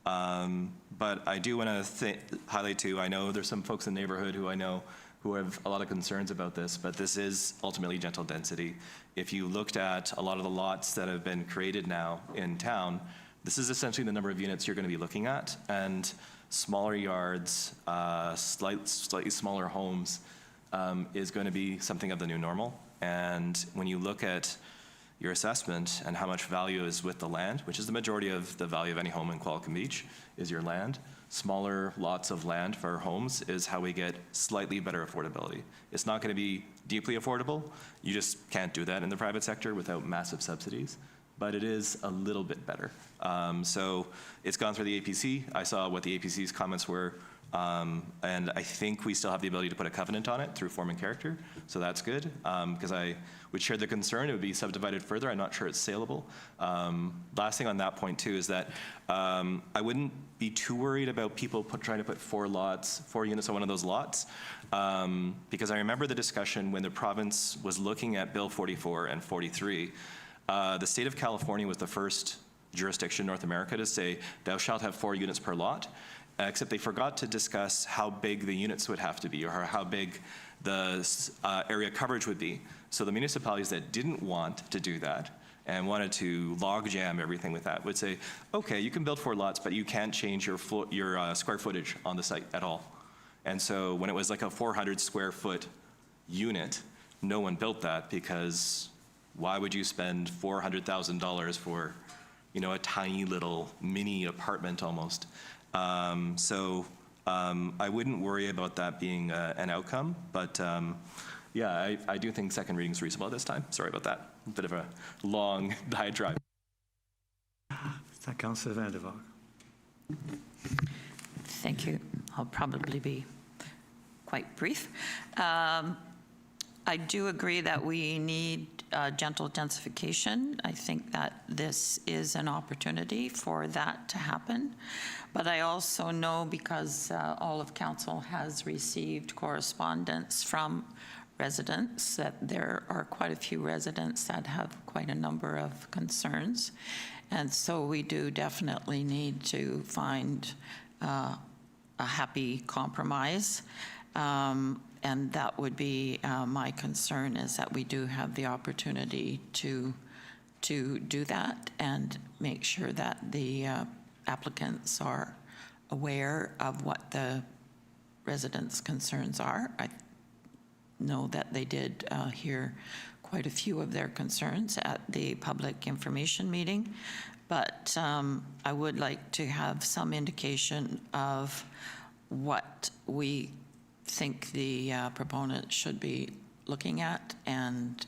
But I do want to highlight too, I know there's some folks in the neighborhood who I know who have a lot of concerns about this, but this is ultimately gentle density. If you looked at a lot of the lots that have been created now in town, this is essentially the number of units you're going to be looking at, and smaller yards, slightly smaller homes is going to be something of the new normal. And when you look at your assessment and how much value is with the land, which is the majority of the value of any home in Qualicum Beach, is your land. Smaller lots of land for homes is how we get slightly better affordability. It's not going to be deeply affordable. You just can't do that in the private sector without massive subsidies, but it is a little bit better. So it's gone through the APC. I saw what the APC's comments were, and I think we still have the ability to put a covenant on it through form and character, so that's good, because I would share the concern it would be subdivided further. I'm not sure it's saleable. Last thing on that point too is that I wouldn't be too worried about people trying to put 4 units on one of those lots, because I remember the discussion when the province was looking at Bill 44 and 43. The state of California was the first jurisdiction in North America to say, thou shalt have 4 units per lot. except they forgot to discuss how big the units would have to be or how big the area coverage would be. So the municipalities that didn't want to do that and wanted to log jam everything with that would say, okay, you can build 4 lots, but you can't change your square footage on the site at all. And so when it was like a 400 square foot unit, no one built that, because why would you spend $400,000 for, you know, a tiny little mini apartment almost? I wouldn't worry about that being an outcome, but yeah, I do think second reading is reasonable at this time. Sorry about that. A bit of a long diatribe. Councillor Vander. Thank you. I'll probably be quite brief. I do agree that we need gentle densification. I think that this is an opportunity for that to happen. But I also know, because all of council has received correspondence from residents, that there are quite a few residents that have quite a number of concerns. And so we do definitely need to find a happy compromise. And that would be my concern, is that we do have the opportunity to do that and make sure that the applicants are aware of what the residents' concerns are. I know that they did hear quite a few of their concerns at the public information meeting, but I would like to have some indication of what we think the proponents should be looking at and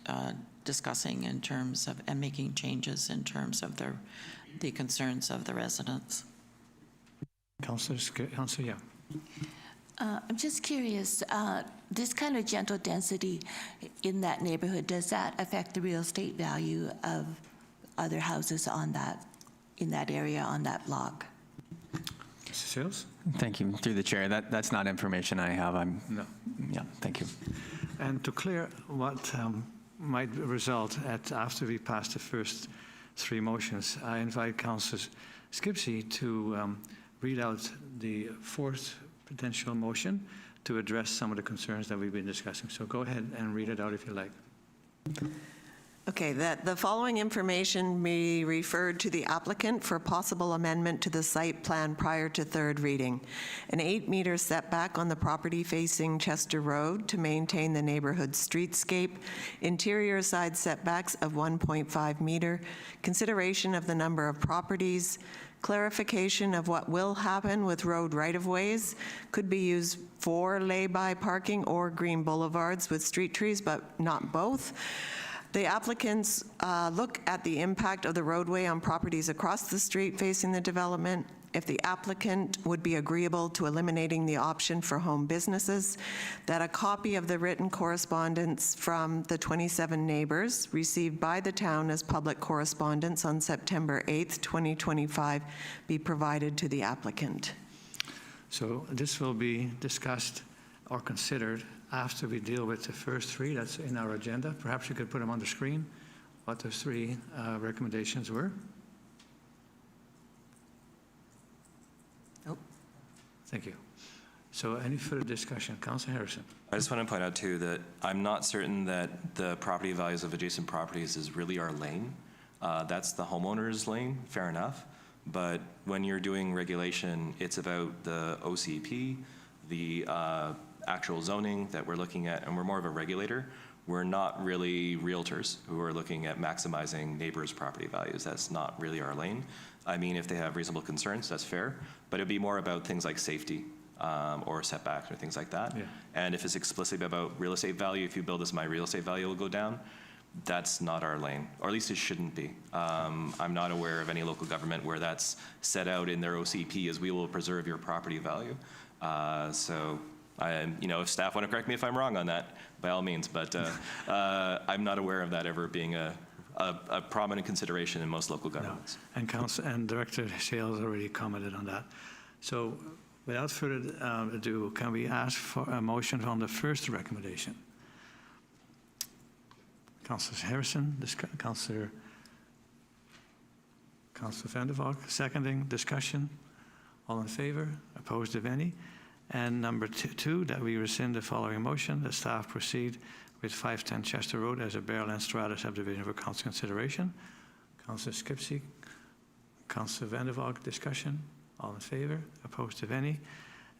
discussing in terms of, and making changes in terms of the concerns of the residents. Councillor, yeah. I'm just curious, this kind of gentle density in that neighborhood, does that affect the real estate value of other houses on that, in that area, on that block? Mr. Sales? Thank you. Through the chair, that's not information I have. No. Yeah, thank you. And to clear what might result after we pass the first 3 motions, I invite Councillor Skipsey to read out the 4th potential motion to address some of the concerns that we've been discussing. So go ahead and read it out if you like. Okay, that the following information be referred to the applicant for possible amendment to the site plan prior to 3rd reading. An 8-meter setback on the property facing Chester Road to maintain the neighborhood streetscape, interior side setbacks of 1.5 meter, consideration of the number of properties, clarification of what will happen with road right-of-ways, could be used for lay-by parking or green boulevards with street trees, but not both. The applicants look at the impact of the roadway on properties across the street facing the development. If the applicant would be agreeable to eliminating the option for home businesses, that a copy of the written correspondence from the 27 neighbors received by the town as public correspondence on September 8th, 2025, be provided to the applicant. So this will be discussed or considered after we deal with the first 3 that's in our agenda. Perhaps you could put them on the screen, what those 3 recommendations were. Nope. Thank you. So any further discussion? Councillor Harrison. I just want to point out too that I'm not certain that the property values of adjacent properties is really our lane. That's the homeowner's lane, fair enough. But when you're doing regulation, it's about the OCP, the actual zoning that we're looking at, and we're more of a regulator. We're not really realtors who are looking at maximizing neighbors' property values. That's not really our lane. I mean, if they have reasonable concerns, that's fair, but it'd be more about things like safety or setbacks or things like that. Yeah. And if it's explicitly about real estate value, if you build this, my real estate value will go down, that's not our lane, or at least it shouldn't be. I'm not aware of any local government where that's set out in their OCP as we will preserve your property value. If staff want to correct me if I'm wrong on that, by all means, but I'm not aware of that ever being a prominent consideration in most local governments. No. And Director Sales already commented on that. So without further ado, can we ask for a motion on the first recommendation? Councillor Harrison, Councillor Vander, seconding, discussion. All in favor? Opposed, if any? And number two, that we rescind the following motion, that staff proceed with 510 Chester Road as a BYLAWS and strata subdivision for council consideration. Councillor Skipsey, Councillor Vander, discussion. All in favor? Opposed, if any?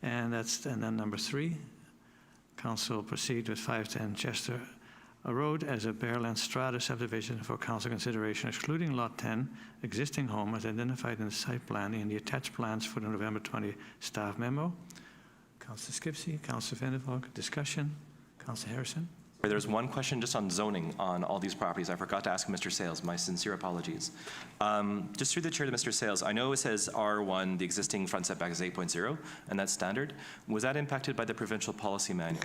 And then number three, council proceed with 510 Chester Road as a BYLAWS and strata subdivision for council consideration, excluding Lot 10, existing home as identified in the site plan in the attached plans for the November 20 staff memo. Councillor Skipsey, Councillor Vander, discussion. Councillor Harrison. There's one question just on zoning on all these properties. I forgot to ask Mr. Sales. My sincere apologies. Just through the chair to Mr. Sales, I know it says R1, the existing front setback is 8.0, and that's standard. Was that impacted by the provincial policy manual?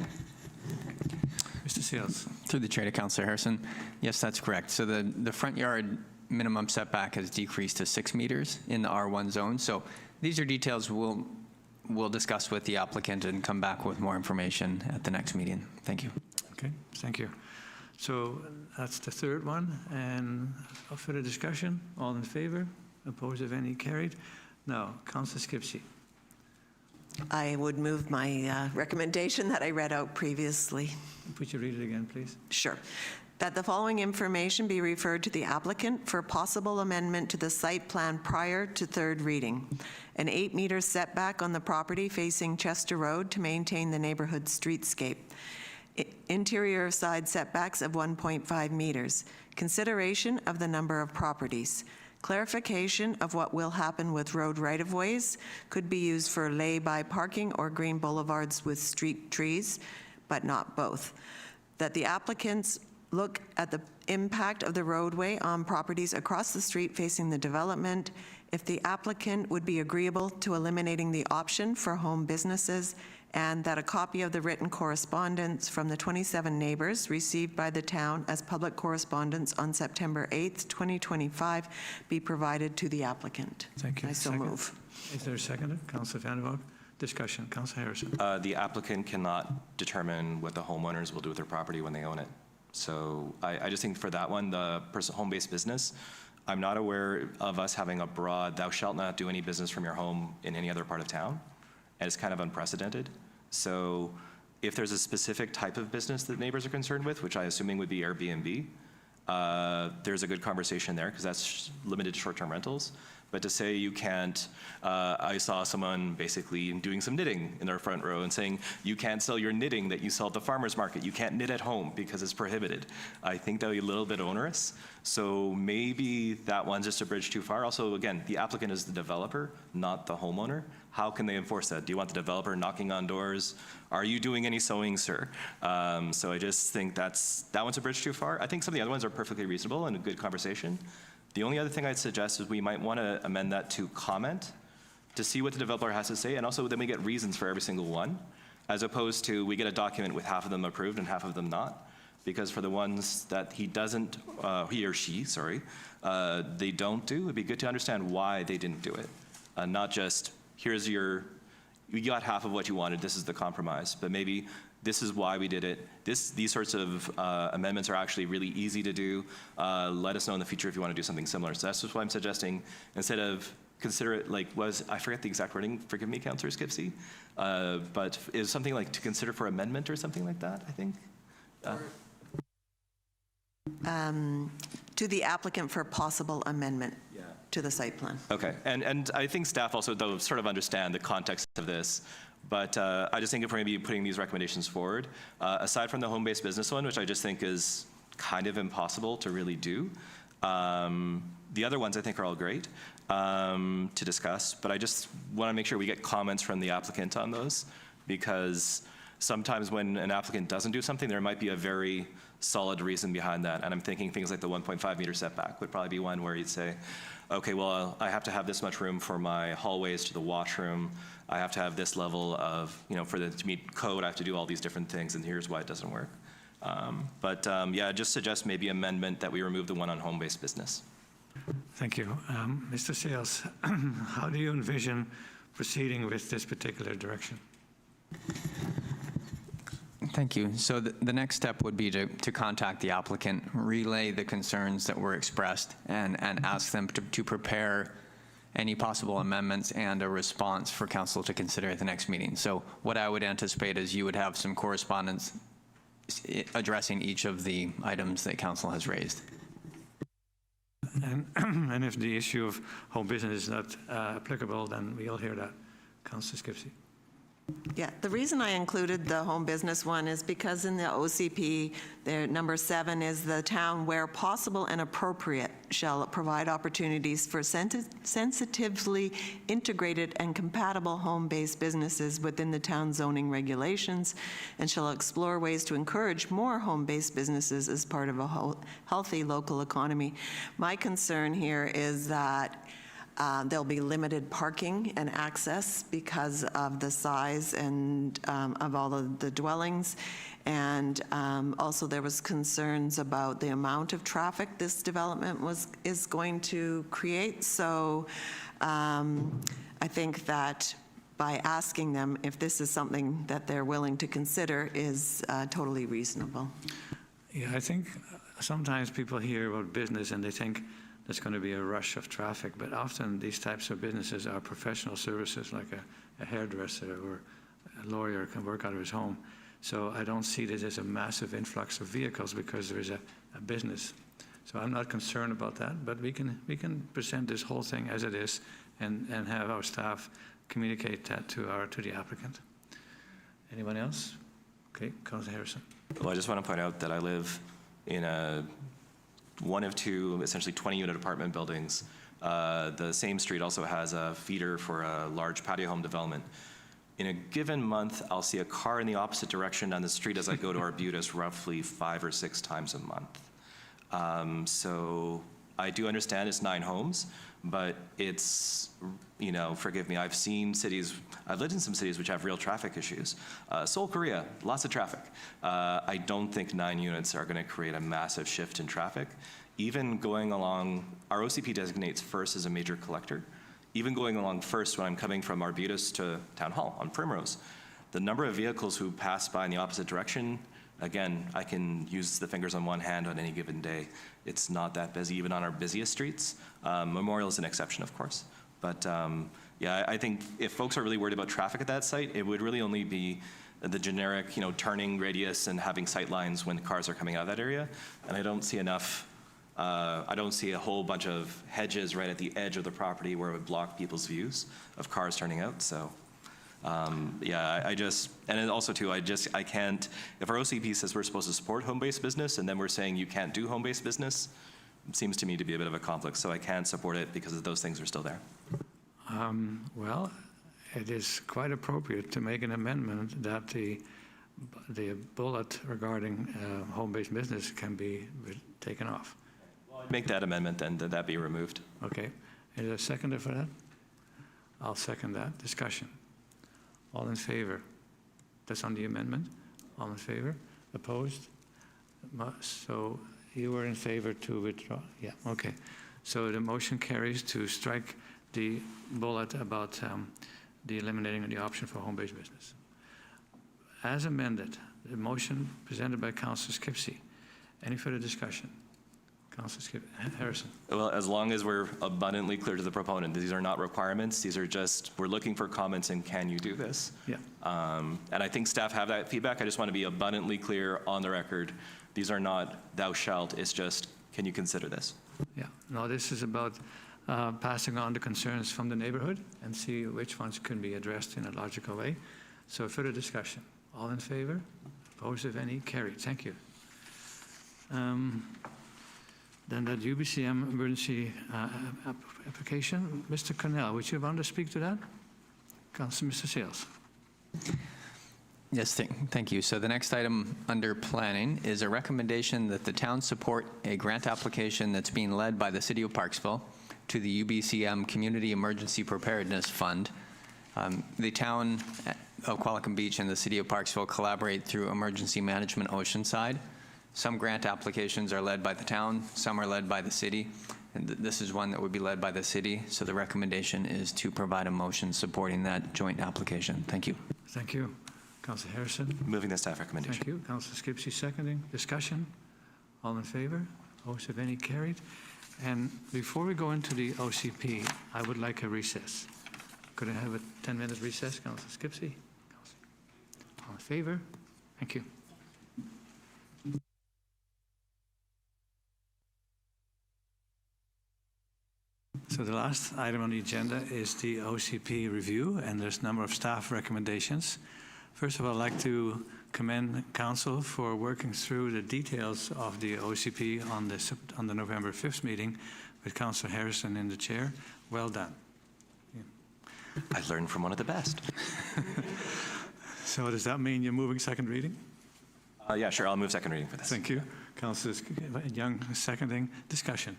Mr. Sales. Through the chair to Councillor Harrison. Yes, that's correct. So the front yard minimum setback has decreased to 6 meters in the R1 zone. So these are details we'll discuss with the applicant and come back with more information at the next meeting. Thank you. Okay, thank you. So that's the third one. And further discussion? All in favor? Opposed, if any? Carried. Now, Councillor Skipsey. I would move my recommendation that I read out previously. Would you read it again, please? Sure. That the following information be referred to the applicant for possible amendment to the site plan prior to third reading. An 8-meter setback on the property facing Chester Road to maintain the neighborhood streetscape. Interior side setbacks of 1.5 meters. Consideration of the number of properties. Clarification of what will happen with road right-of-ways. Could be used for lay-by parking or green boulevards with street trees, but not both. That the applicants look at the impact of the roadway on properties across the street facing the development. If the applicant would be agreeable to eliminating the option for home businesses, and that a copy of the written correspondence from the 27 neighbors received by the town as public correspondence on September 8th, 2025 be provided to the applicant. Thank you. I so move. Is there a second? Councillor Vander. Discussion. Councillor Harrison. The applicant cannot determine what the homeowners will do with their property when they own it. So I just think for that one, the home-based business, I'm not aware of us having a broad, thou shalt not do any business from your home in any other part of town. And it's kind of unprecedented. So if there's a specific type of business that neighbors are concerned with, which I assuming would be Airbnb, there's a good conversation there because that's limited to short-term rentals. But to say you can't, I saw someone basically doing some knitting in their front row and saying, you can't sell your knitting that you sell at the farmer's market. You can't knit at home because it's prohibited. I think that would be a little bit onerous. So maybe that one's just a bridge too far. Also, again, the applicant is the developer, not the homeowner. How can they enforce that? Do you want the developer knocking on doors? Are you doing any sewing, sir? So I just think that one's a bridge too far. I think some of the other ones are perfectly reasonable and a good conversation. The only other thing I'd suggest is we might want to amend that to comment to see what the developer has to say, and also then we get reasons for every single one, as opposed to we get a document with half of them approved and half of them not. Because for the ones that he doesn't, he or she, sorry, they don't do, it'd be good to understand why they didn't do it. Not just, here's you got half of what you wanted, this is the compromise, but maybe this is why we did it. These sorts of amendments are actually really easy to do. Let us know in the future if you want to do something similar. So that's just why I'm suggesting, instead of consider it like I forget the exact wording, forgive me, Councillor Skipsey, but is something like to consider for amendment or something like that, I think? To the applicant for possible amendment to the site plan. Okay, and I think staff also though sort of understand the context of this, but I just think if we're going to be putting these recommendations forward, aside from the home-based business one, which I just think is kind of impossible to really do, the other ones I think are all great to discuss, but I just want to make sure we get comments from the applicant on those, because sometimes when an applicant doesn't do something, there might be a very solid reason behind that. And I'm thinking things like the 1.5 meter setback would probably be one where you'd say, okay, well, I have to have this much room for my hallways to the washroom. I have to have this level of, to meet code, I have to do all these different things, and here's why it doesn't work. Yeah, just suggest maybe amendment that we remove the one on home-based business. Thank you. Mr. Sales, how do you envision proceeding with this particular direction? Thank you. So the next step would be to contact the applicant, relay the concerns that were expressed, and ask them to prepare any possible amendments and a response for council to consider at the next meeting. So what I would anticipate is you would have some correspondence addressing each of the items that council has raised. And if the issue of home business is not applicable, then we'll hear that. Councillor Skipsey. Yeah, the reason I included the home business one is because in the OCP, there, number 7 is the town where possible and appropriate shall provide opportunities for sensitively integrated and compatible home-based businesses within the town zoning regulations, and shall explore ways to encourage more home-based businesses as part of a healthy local economy. My concern here is that there'll be limited parking and access because of the size and of all of the dwellings. And also there was concerns about the amount of traffic this development is going to create. So I think that by asking them if this is something that they're willing to consider is totally reasonable. Yeah, I think sometimes people hear about business and they think there's going to be a rush of traffic, but often these types of businesses are professional services, like a hairdresser or a lawyer can work out of his home. So I don't see this as a massive influx of vehicles because there is a business. So I'm not concerned about that, but we can present this whole thing as it is and have our staff communicate that to the applicant. Anyone else? Okay, Councillor Harrison. Well, I just want to point out that I live in one of 2 essentially 20-unit apartment buildings. The same street also has a feeder for a large patio home development. In a given month, I'll see a car in the opposite direction down the street as I go to Arbutus roughly 5 or 6 times a month. So I do understand it's 9 homes, but it's, you know, forgive me, I've lived in some cities which have real traffic issues. Seoul, Korea, lots of traffic. I don't think 9 units are going to create a massive shift in traffic. Even going along, our OCP designates First as a major collector. Even going along First when I'm coming from Arbutus to Town Hall on Primrose, the number of vehicles who pass by in the opposite direction, again, I can use the fingers on one hand on any given day. It's not that busy, even on our busiest streets. Memorial is an exception, of course. But yeah, I think if folks are really worried about traffic at that site, it would really only be the generic, you know, turning radius and having sight lines when cars are coming out of that area. And I don't see enough, I don't see a whole bunch of hedges right at the edge of the property where it would block people's views of cars turning out. So yeah, I just, and then also too, I can't, if our OCP says we're supposed to support home-based business and then we're saying you can't do home-based business, it seems to me to be a bit of a conflict. So I can't support it because those things are still there. Well, it is quite appropriate to make an amendment that the bullet regarding home-based business can be taken off. Make that amendment then, that be removed. Okay. Is there a seconder for that? I'll second that. Discussion. All in favor? That's on the amendment. All in favor? Opposed? So you were in favor to withdraw? Yeah, okay. So the motion carries to strike the bullet about the eliminating of the option for home-based business. As amended, the motion presented by Councillor Skipsey. Any further discussion? Councillor Harrison. Well, as long as we're abundantly clear to the proponent, these are not requirements. These are just, we're looking for comments and can you do this? Yeah. And I think staff have that feedback. I just want to be abundantly clear on the record. These are not thou shalt, it's just, can you consider this? Yeah. No, this is about passing on the concerns from the neighborhood and see which ones can be addressed in a logical way. So further discussion. All in favor? Opposed, if any? Carried. Thank you. Then that UBCM emergency application. Mr. Cornell, would you want to speak to that? Councillor, Mr. Sales. Yes, thank you. So the next item under planning is a recommendation that the town support a grant application that's being led by the City of Parksville to the UBCM Community Emergency Preparedness Fund. The town of Qualicum Beach and the City of Parksville collaborate through Emergency Management Oceanside. Some grant applications are led by the town, some are led by the city, and this is one that would be led by the city, so the recommendation is to provide a motion supporting that joint application. Thank you. Thank you. Councillor Harrison. Moving the staff recommendation. Thank you. Councillor Skipsey seconding. Discussion. All in favor? Opposed, if any? Carried. And before we go into the OCP, I would like a recess. Could I have a 10-minute recess, Councillor Skipsey? All in favor? Thank you. So the last item on the agenda is the OCP review, and there's a number of staff recommendations. First of all, I'd like to commend Council for working through the details of the OCP on the November 5th meeting with Councillor Harrison in the chair. Well done. I learned from one of the best. So does that mean you're moving second reading? Yeah, sure. I'll move second reading for this. Thank you. Councillor Young seconding. Discussion.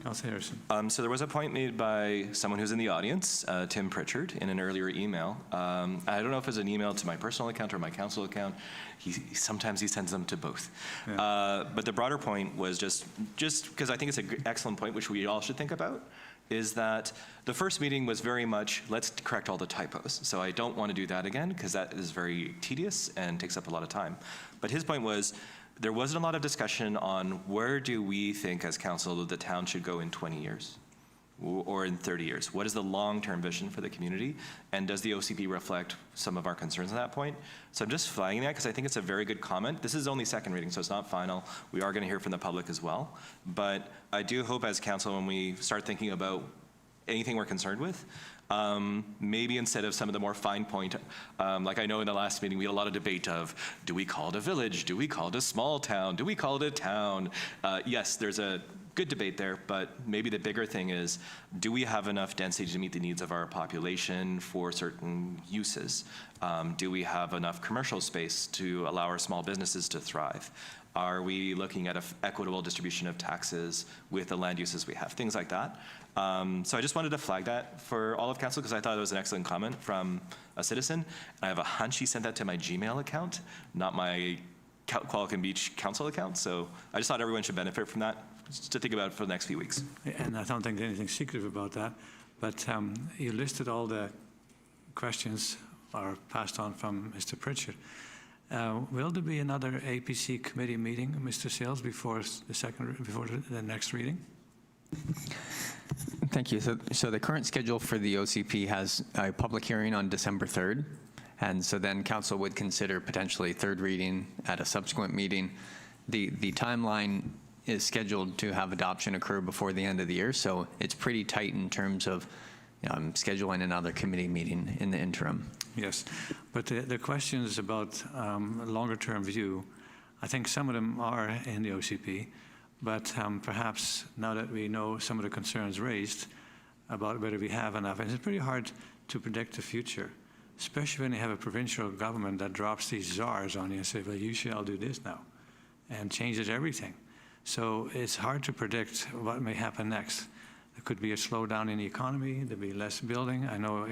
Councillor Harrison. So there was a point made by someone who's in the audience, Tim Pritchard, in an earlier email. I don't know if it's an email to my personal account or my council account. Sometimes he sends them to both. Yeah. But the broader point was just because I think it's an excellent point, which we all should think about, is that the first meeting was very much, let's correct all the typos. So I don't want to do that again, because that is very tedious and takes up a lot of time. But his point was, there wasn't a lot of discussion on where do we think as council the town should go in 20 years or in 30 years? What is the long-term vision for the community? And does the OCP reflect some of our concerns at that point? So I'm just flagging that because I think it's a very good comment. This is only second reading, so it's not final. We are going to hear from the public as well. But I do hope as council, when we start thinking about anything we're concerned with, maybe instead of some of the more fine point, like I know in the last meeting we had a lot of debate of, do we call it a village? Do we call it a small town? Do we call it a town? Yes, there's a good debate there, but maybe the bigger thing is, do we have enough density to meet the needs of our population for certain uses? Do we have enough commercial space to allow our small businesses to thrive? Are we looking at an equitable distribution of taxes with the land uses we have? Things like that. So I just wanted to flag that for all of council because I thought it was an excellent comment from a citizen. I have a hunch he sent that to my Gmail account, not my Qualicum Beach Council account. So I just thought everyone should benefit from that, just to think about it for the next few weeks. And I don't think there's anything secretive about that, but you listed all the questions are passed on from Mr. Pritchard. Will there be another APC committee meeting, Mr. Sales, before the next reading? Thank you. So the current schedule for the OCP has a public hearing on December 3rd, and so then council would consider potentially third reading at a subsequent meeting. The timeline is scheduled to have adoption occur before the end of the year, so it's pretty tight in terms of scheduling another committee meeting in the interim. Yes, but the questions about longer-term view, I think some of them are in the OCP, but perhaps now that we know some of the concerns raised about whether we have enough, and it's pretty hard to predict the future, especially when you have a provincial government that drops these czars on you and say, well, you shall do this now, and changes everything. So it's hard to predict what may happen next. There could be a slowdown in the economy, there'll be less building. I know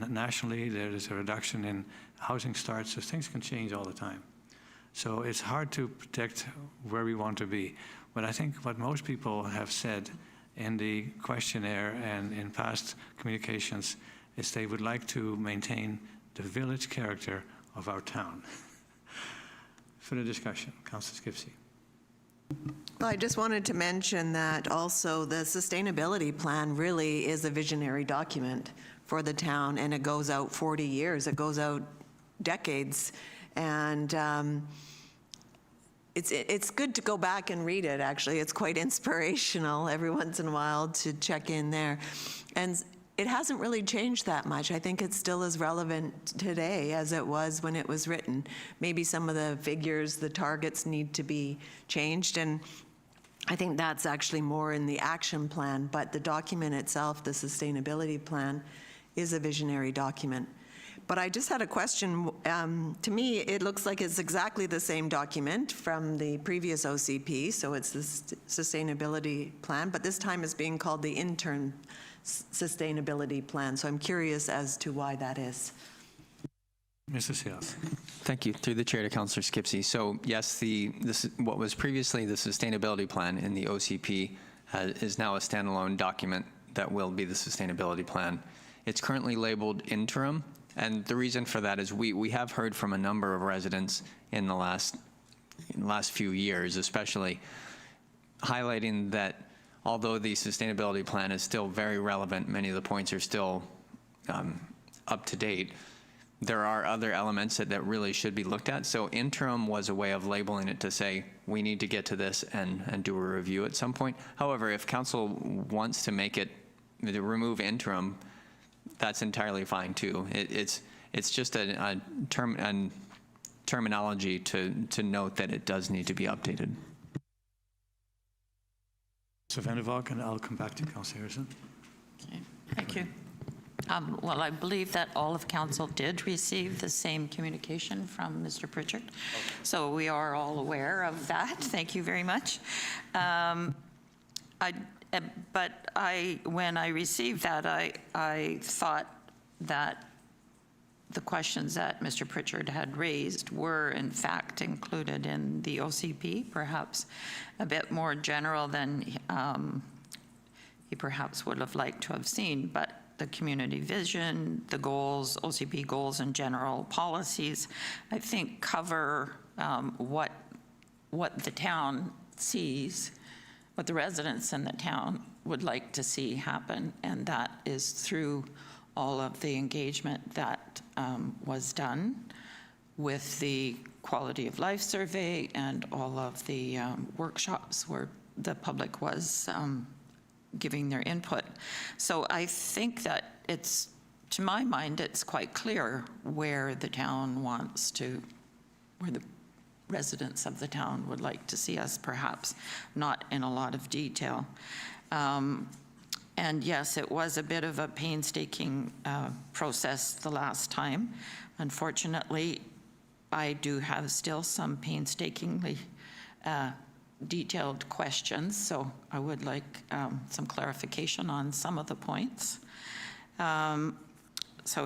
nationally there is a reduction in housing starts, so things can change all the time. So it's hard to predict where we want to be. But I think what most people have said in the questionnaire and in past communications is they would like to maintain the village character of our town. Further discussion, Councillor Skipsey. Well, I just wanted to mention that also the sustainability plan really is a visionary document for the town, and it goes out 40 years. It goes out decades. And it's good to go back and read it, actually. It's quite inspirational every once in a while to check in there. And it hasn't really changed that much. I think it's still as relevant today as it was when it was written. Maybe some of the figures, the targets need to be changed, and I think that's actually more in the action plan, but the document itself, the sustainability plan, is a visionary document. But I just had a question. To me, it looks like it's exactly the same document from the previous OCP, so it's the sustainability plan, but this time it's being called the interim sustainability plan. So I'm curious as to why that is. Mr. Seals. Thank you. Through the chair to Councillor Skipsey. So yes, what was previously the sustainability plan in the OCP is now a standalone document that will be the sustainability plan. It's currently labeled interim, and the reason for that is we have heard from a number of residents in the last few years, especially highlighting that although the sustainability plan is still very relevant, many of the points are still up to date, there are other elements that really should be looked at. So interim was a way of labeling it to say, we need to get to this and do a review at some point. However, if council wants to make it, to remove interim, that's entirely fine too. It's just a terminology to note that it does need to be updated. So Vander Valk, and I'll come back to Councillor Harrison. Okay, thank you. Well, I believe that all of council did receive the same communication from Mr. Pritchard. Okay. So we are all aware of that. Thank you very much. When I received that, I thought that the questions that Mr. Pritchard had raised were in fact included in the OCP, perhaps a bit more general than he perhaps would have liked to have seen, but the community vision, the goals, OCP goals and general policies, I think cover what the town sees, what the residents in the town would like to see happen, and that is through all of the engagement that was done with the quality of life survey and all of the workshops where the public was giving their input. So I think that it's, to my mind, it's quite clear where the town wants to, where the residents of the town would like to see us, perhaps not in a lot of detail. And yes, it was a bit of a painstaking process the last time. Unfortunately, I do have still some painstakingly detailed questions, so I would like some clarification on some of the points. So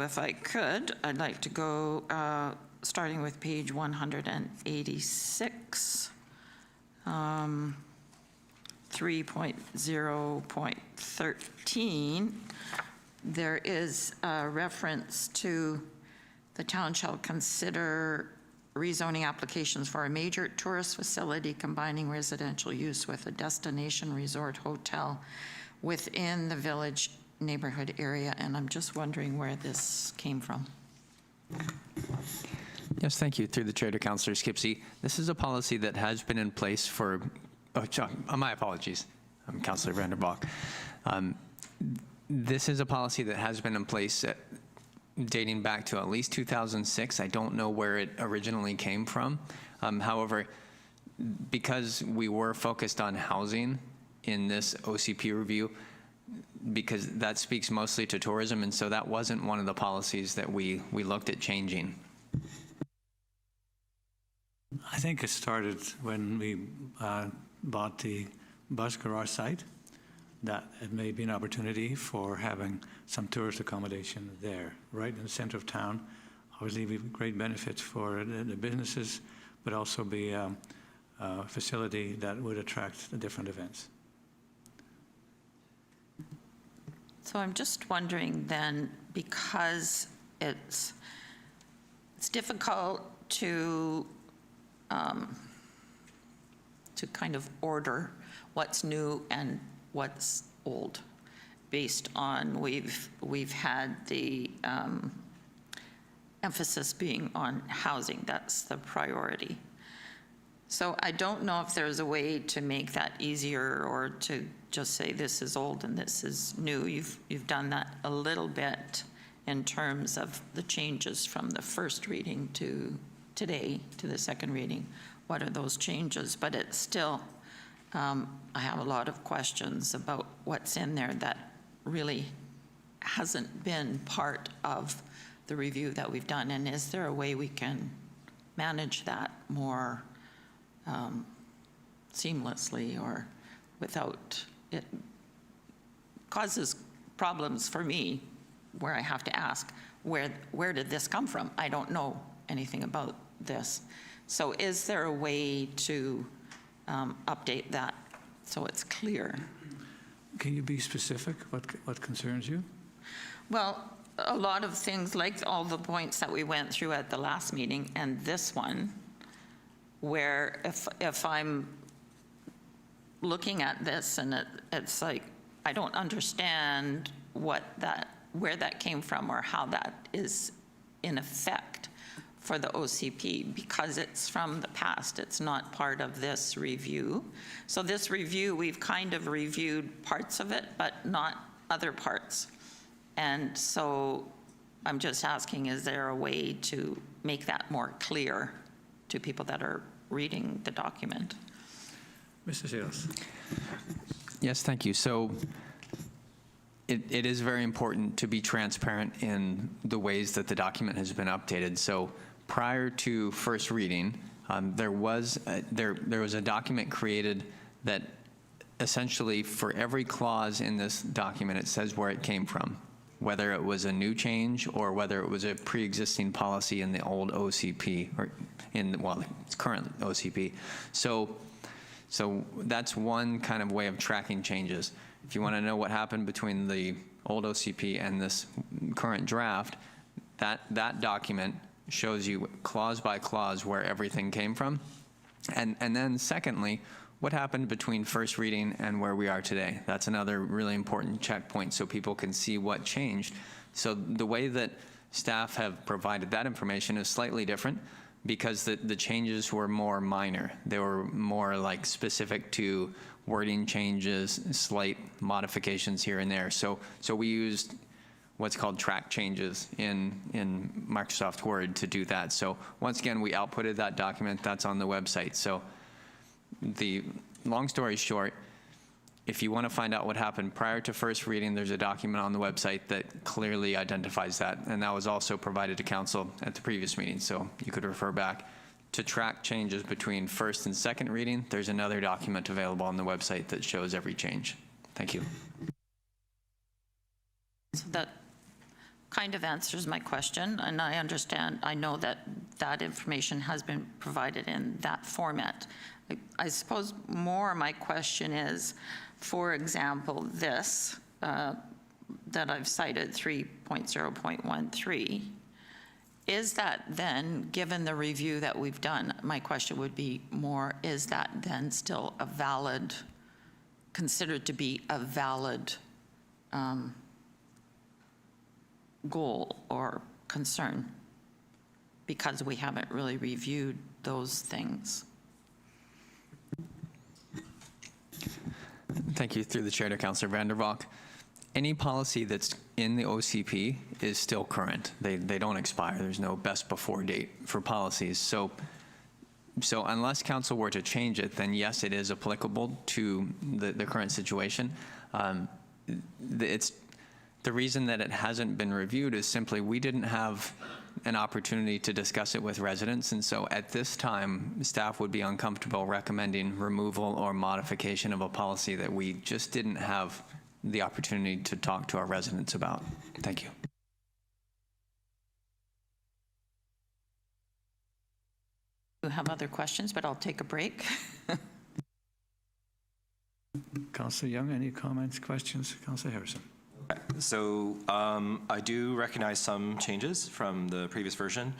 if I could, I'd like to go starting with page 186. 3.0.13, there is a reference to the town shall consider rezoning applications for a major tourist facility combining residential use with a destination resort hotel within the village neighborhood area, and I'm just wondering where this came from. Yes, thank you. Through the chair to Councillor Skipsey. This is a policy that has been in place for, my apologies, I'm Councillor Vander Valk. This is a policy that has been in place dating back to at least 2006. I don't know where it originally came from. However, because we were focused on housing in this OCP review, because that speaks mostly to tourism, and so that wasn't one of the policies that we looked at changing. I think it started when we bought the bus garage site, that it may be an opportunity for having some tourist accommodation there, right in the center of town. Obviously, we have great benefits for the businesses, but also be a facility that would attract the different events. So I'm just wondering then, because it's difficult to kind of order what's new and what's old, based on we've had the emphasis being on housing. That's the priority. So I don't know if there's a way to make that easier, or to just say this is old and this is new. You've done that a little bit in terms of the changes from the first reading to today, to the second reading. What are those changes? But it's still, I have a lot of questions about what's in there that really hasn't been part of the review that we've done. And is there a way we can manage that more seamlessly, or without it causes problems for me where I have to ask, where did this come from? I don't know anything about this. So is there a way to update that so it's clear? Can you be specific? What concerns you? Well, a lot of things, like all the points that we went through at the last meeting, and this one, where if I'm looking at this, and it's like, I don't understand where that came from or how that is in effect for the OCP, because it's from the past. It's not part of this review. So this review, we've kind of reviewed parts of it, but not other parts. And so I'm just asking, is there a way to make that more clear to people that are reading the document? Mr. Seals. Yes, thank you. So it is very important to be transparent in the ways that the document has been updated. So prior to first reading, there was a document created that essentially for every clause in this document, it says where it came from, whether it was a new change or whether it was a pre-existing policy in the old OCP or it's current OCP. So that's one kind of way of tracking changes. If you want to know what happened between the old OCP and this current draft, that document shows you clause by clause where everything came from. And then secondly, what happened between first reading and where we are today. That's another really important checkpoint so people can see what changed. So the way that staff have provided that information is slightly different because the changes were more minor. They were more like specific to wording changes, slight modifications here and there. So we used what's called track changes in Microsoft Word to do that. So once again, we outputted that document. That's on the website. So the long story short, if you want to find out what happened prior to first reading, there's a document on the website that clearly identifies that. And that was also provided to council at the previous meeting. So you could refer back. To track changes between first and second reading, there's another document available on the website that shows every change. Thank you. So that kind of answers my question, and I understand, I know that that information has been provided in that format. I suppose more my question is, for example, this that I've cited, 3.0.13, is that then, given the review that we've done, my question would be more, is that then still a valid, considered to be a valid goal or concern? Because we haven't really reviewed those things. Thank you. Through the chair to Councillor Vander. Any policy that's in the OCP is still current. They don't expire. There's no best before date for policies. So unless council were to change it, then yes, it is applicable to the current situation. The reason that it hasn't been reviewed is simply we didn't have an opportunity to discuss it with residents, and so at this time, staff would be uncomfortable recommending removal or modification of a policy that we just didn't have the opportunity to talk to our residents about. Thank you. We have other questions, but I'll take a break. Councillor Young, any comments, questions? Councillor Harrison. So I do recognize some changes from the previous version.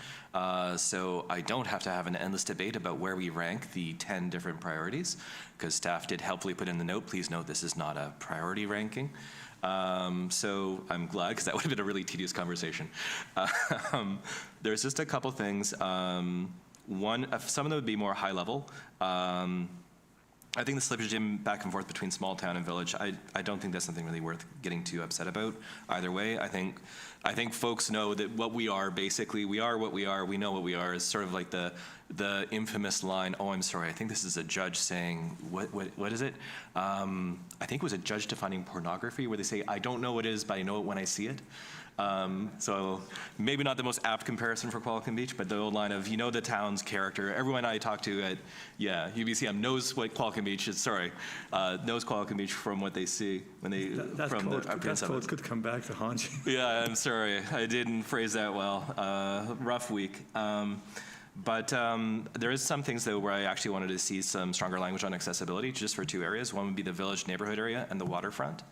So I don't have to have an endless debate about where we rank the 10 different priorities, because staff did helpfully put in the note. Please note this is not a priority ranking. So I'm glad, because that would have been a really tedious conversation. There's just a couple things. Some of them would be more high level. I think the slippage in back and forth between small town and village, I don't think that's something really worth getting too upset about either way. I think folks know that what we are, basically, we are what we are, we know what we are, is sort of like the infamous line, oh, I'm sorry, I think this is a judge saying, what is it? I think it was a judge defining pornography, where they say, I don't know what it is, but I know it when I see it. So maybe not the most apt comparison for Qualicum Beach, but the old line of, you know, the town's character. Everyone I talk to at, UBCM knows what Qualicum Beach is, knows Qualicum Beach from what they see when they, that quote could come back to haunt you. Yeah, I'm sorry. I didn't phrase that well. Rough week. But there is some things, though, where I actually wanted to see some stronger language on accessibility, just for 2 areas. One would be the village neighborhood area and the waterfront.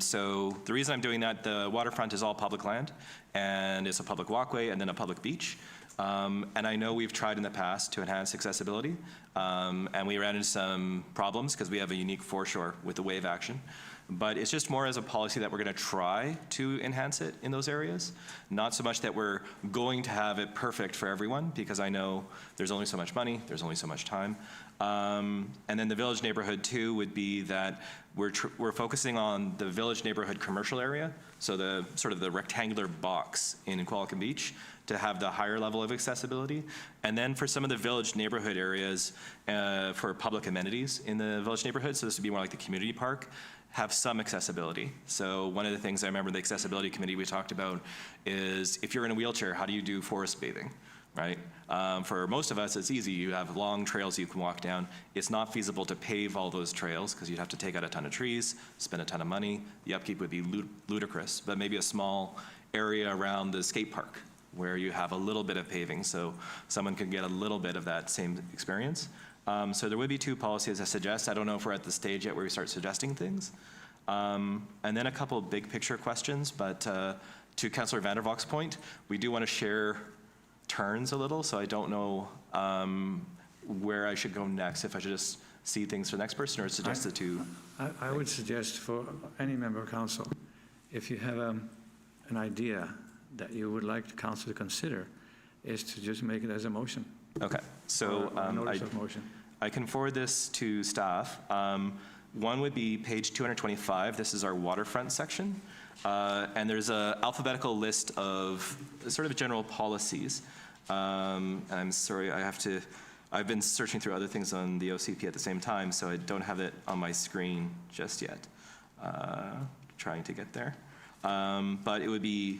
So the reason I'm doing that, the waterfront is all public land, and it's a public walkway and then a public beach. And I know we've tried in the past to enhance accessibility, and we ran into some problems because we have a unique foreshore with the wave action. But it's just more as a policy that we're going to try to enhance it in those areas. Not so much that we're going to have it perfect for everyone, because I know there's only so much money, there's only so much time. And then the village neighborhood too would be that we're focusing on the village neighborhood commercial area, so the sort of the rectangular box in Qualicum Beach, to have the higher level of accessibility. And then for some of the village neighborhood areas, for public amenities in the village neighborhood, so this would be more like the community park, have some accessibility. So one of the things I remember the accessibility committee we talked about is if you're in a wheelchair, how do you do forest bathing, right? For most of us, it's easy. You have long trails you can walk down. It's not feasible to pave all those trails because you'd have to take out a ton of trees, spend a ton of money. The upkeep would be ludicrous, but maybe a small area around the skate park where you have a little bit of paving so someone can get a little bit of that same experience. So there would be two policies I suggest. I don't know if we're at the stage yet where we start suggesting things. And then a couple of big picture questions, but to Councillor Vander Valk's point, we do want to share turns a little, so I don't know where I should go next, if I should just see things for the next person or suggest it to. I would suggest for any member of council, if you have an idea that you would like the council to consider, is to just make it as a motion. Okay, so Or a notice of motion. I can forward this to staff. One would be page 225. This is our waterfront section. And there's an alphabetical list of sort of general policies. And I'm sorry, I've been searching through other things on the OCP at the same time, so I don't have it on my screen just yet. Trying to get there. But it would be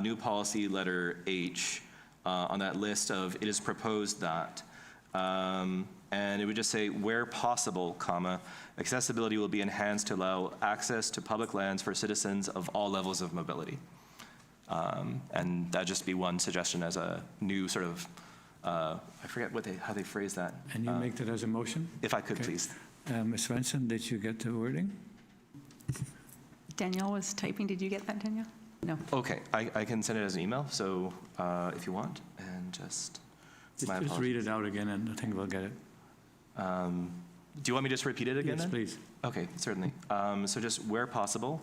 new policy letter H on that list of it is proposed that. And it would just say, where possible, comma, accessibility will be enhanced to allow access to public lands for citizens of all levels of mobility. And that'd just be one suggestion as a new sort of, I forget how they phrase that. And you make that as a motion? If I could, Okay. please. Ms. Svensson, did you get the wording? Danielle was typing. Did you get that, Danielle? No. Okay, I can send it as an email, so if you want, and just, my Just read apologies. it out again, and I think we'll get it. Do you want me to just repeat it again Yes, then? please. Okay, certainly. So just where possible,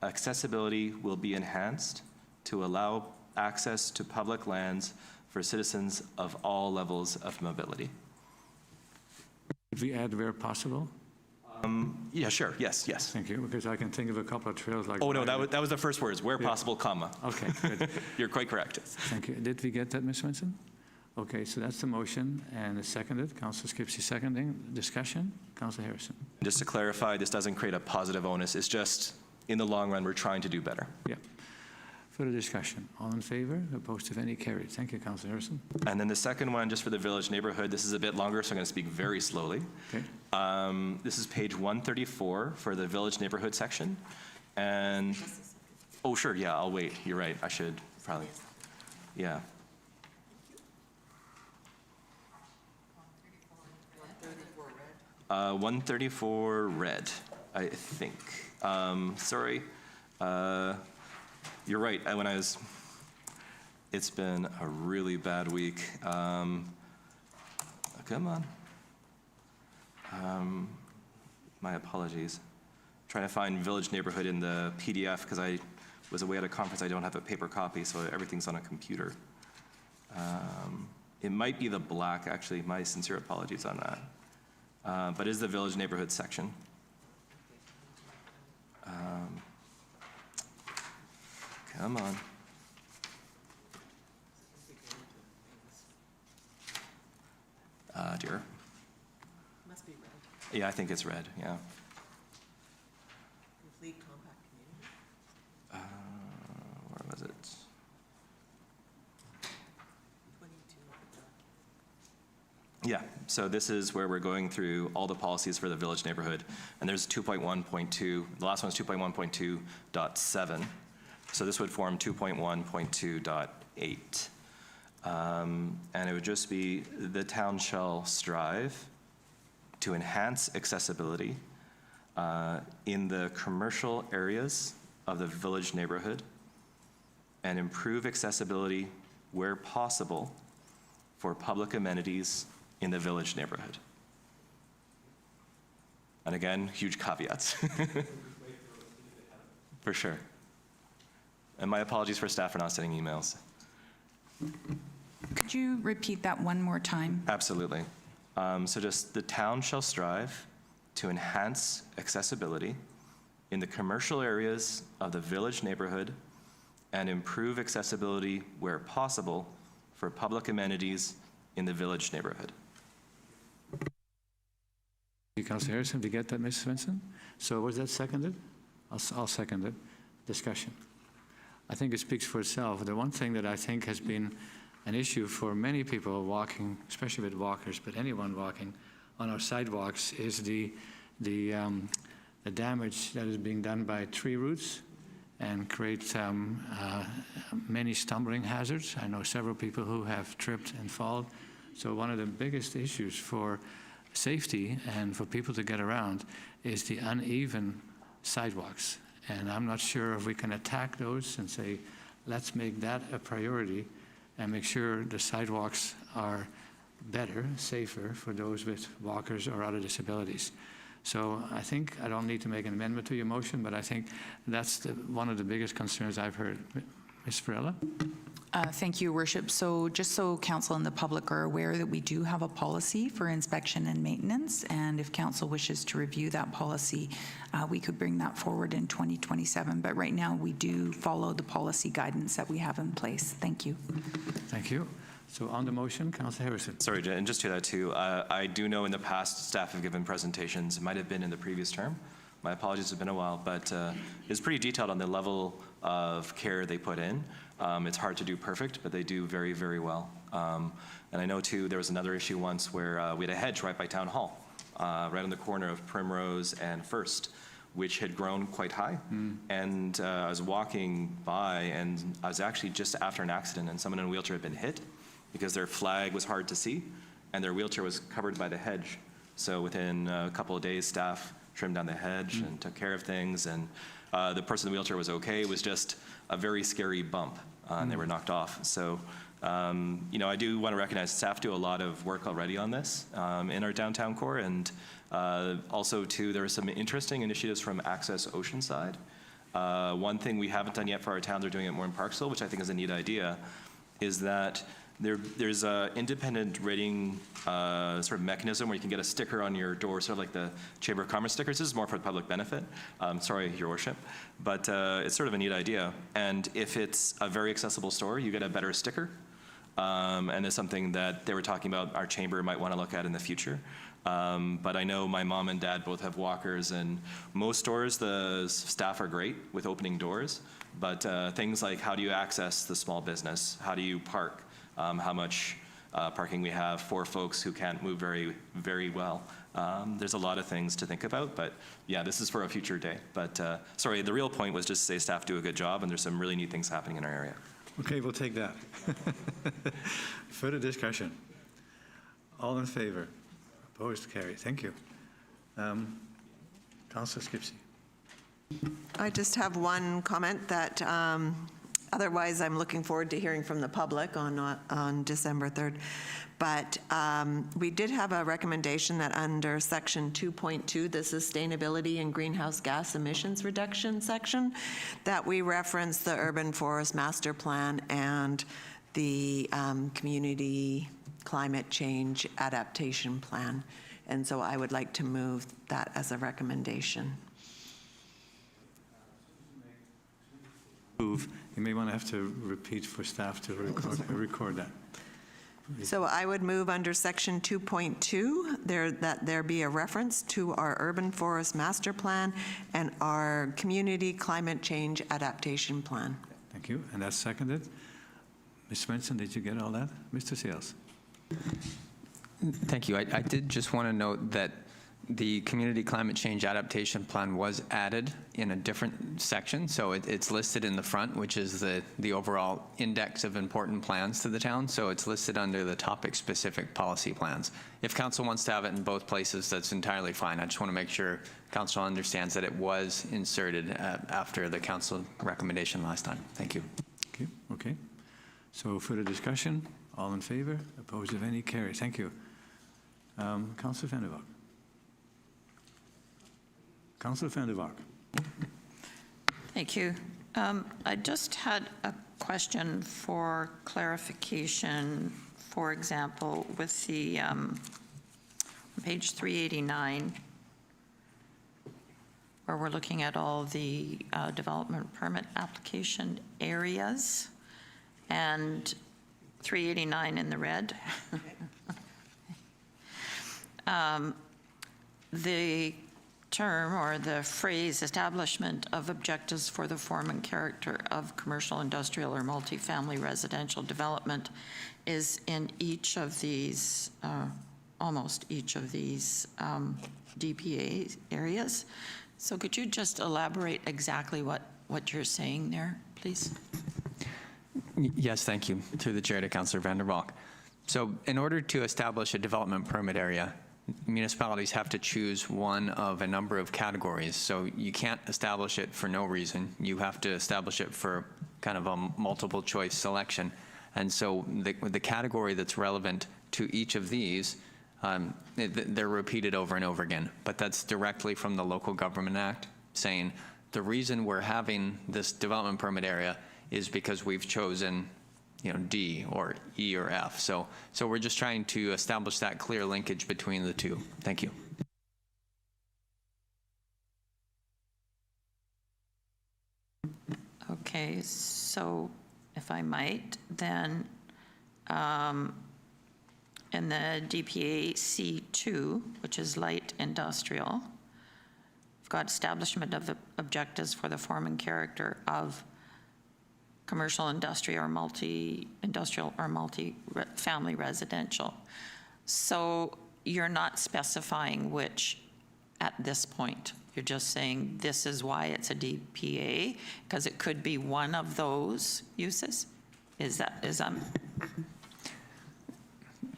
accessibility will be enhanced to allow access to public lands for citizens of all levels of mobility. If we add where possible? Yeah, sure, yes. Thank you, because I can think of a couple of trails like. Oh, no, that was the first words, where Yeah. possible, comma. Okay, good. You're quite correct. Thank you. Did we get that, Ms. Svensson? Okay, so that's the motion, and it's seconded. Councillor Skipsey seconding. Discussion? Councillor Harrison? Just to clarify, this doesn't create a positive onus. It's just, in the long run, we're trying to do better. Yeah. Further discussion? All in favor? Opposed, if any? Carried. Thank you, Councillor Harrison. And then the second one, just for the village neighborhood, this is a bit longer, so I'm going to speak very slowly. Okay. This is page 134 for the village neighborhood section. And, oh, sure, yeah, I'll wait. You're right. I should probably, yeah. 134 red, I think. Sorry. You're right. It's been a really bad week. Come on. My apologies. Trying to find village neighborhood in the PDF because I was away at a conference. I don't have a paper copy, so everything's on a computer. It might be the black, actually. My sincere apologies on that. But it is the village neighborhood section. Come on. Dear. Must be red. Yeah, I think it's red, yeah. Complete compact community. Where was it? 22. Yeah, so this is where we're going through all the policies for the village neighborhood. And there's 2.1.2, the last one's 2.1.2.7. So this would form 2.1.2.8. And it would just be, the town shall strive to enhance accessibility in the commercial areas of the village neighborhood and improve accessibility where possible for public amenities in the village neighborhood. And again, huge caveats. For sure. And my apologies for staff for not sending emails. Could you repeat that one more time? Absolutely. So just the town shall strive to enhance accessibility in the commercial areas of the village neighborhood and improve accessibility where possible for public amenities in the village neighborhood. Thank you, Councillor Harrison. Did you get that, Ms. Svensson? So was that seconded? I'll second it. Discussion. I think it speaks for itself. The one thing that I think has been an issue for many people walking, especially with walkers, but anyone walking on our sidewalks, is the damage that is being done by tree roots and create many stumbling hazards. I know several people who have tripped and fallen. So one of the biggest issues for safety and for people to get around is the uneven sidewalks. And I'm not sure if we can attack those and say, let's make that a priority and make sure the sidewalks are better, safer for those with walkers or other disabilities. So I think I don't need to make an amendment to your motion, but I think that's one of the biggest concerns I've heard. Ms. Varela? Thank you, Worship. So just so Council and the public are aware that we do have a policy for inspection and maintenance, and if Council wishes to review that policy, we could bring that forward in 2027. But right now, we do follow the policy guidance that we have in place. Thank you. Thank you. So on the motion, Councillor Harrison. Sorry, and just to that too, I do know in the past staff have given presentations, it might have been in the previous term. My apologies, it's been a while, but it's pretty detailed on the level of care they put in. It's hard to do perfect, but they do very, very well. And I know too, there was another issue once where we had a hedge right by Town Hall, right on the corner of Primrose and First, which had grown quite high. And I was walking by, and I was actually just after an accident, and someone in a wheelchair had been hit because their flag was hard to see, and their wheelchair was covered by the hedge. So within a couple of days, staff trimmed down the hedge and took care of things, and the person in the wheelchair was okay. It was just a very scary bump, and they were knocked off. So, you know, I do want to recognize staff do a lot of work already on this in our downtown core, and also too, there are some interesting initiatives from Access Oceanside. One thing we haven't done yet for our town, they're doing it more in Parcel, which I think is a neat idea, is that there's an independent rating sort of mechanism where you can get a sticker on your door, sort of like the Chamber of Commerce stickers. This is more for the public benefit. Sorry, Your Worship. But it's sort of a neat idea. And if it's a very accessible store, you get a better sticker. And it's something that they were talking about our chamber might want to look at in the future. But I know my mom and dad both have walkers, and most stores, the staff are great with opening doors. But things like how do you access the small business? How do you park? How much parking we have for folks who can't move very, very well. There's a lot of things to think about, but yeah, this is for a future day. But sorry, the real point was just to say staff do a good job, and there's some really neat things happening in our area. Okay, we'll take that. Further discussion. All in favor? Opposed? Carried. Thank you. Councillor Skipsey. I just have one comment that otherwise I'm looking forward to hearing from the public on December 3rd. But we did have a recommendation that under section 2.2, the sustainability and greenhouse gas emissions reduction section, that we reference the urban forest master plan and the community climate change adaptation plan. And so I would like to move that as a recommendation. You may want to have to repeat for staff to record that. So I would move under section 2.2 that there be a reference to our urban forest master plan and our community climate change adaptation plan. Thank you. And that's seconded. Ms. Svensson, did you get all that? Mr. Seals. Thank you. I did just want to note that the Community Climate Change Adaptation Plan was added in a different section. So it's listed in the front, which is the overall index of important plans to the town. So it's listed under the topic-specific policy plans. If council wants to have it in both places, that's entirely fine. I just want to make sure council understands that it was inserted after the council recommendation last time. Thank you. Okay. So further discussion? All in favor? Opposed, if any? Carried. Thank you. Councillor Vander Valk. Councillor Vander Valk. Thank you. I just had a question for clarification, for example, with the page 389, where we're looking at all the development permit application areas, and 389 in the red. The term or the phrase establishment of objectives for the form and character of commercial, industrial, or multifamily residential development is in each of these, almost each of these DPA areas. So could you just elaborate exactly what you're saying there, please? Yes, thank you. Through the chair to Councillor Vander Valk. So in order to establish a development permit area, municipalities have to choose one of a number of categories. So you can't establish it for no reason. You have to establish it for kind of a multiple choice selection. And so the category that's relevant to each of these, they're repeated over and over again. But that's directly from the Local Government Act saying the reason we're having this development permit area is because we've chosen D or E or F. So we're just trying to establish that clear linkage between the two. Thank you. Okay, so if I might, then in the DPA C2, which is light industrial, we've got establishment of the objectives for the form and character of commercial, industrial, or multi-industrial, or multi-family residential. So you're not specifying which at this point. You're just saying this is why it's a DPA, because it could be one of those uses?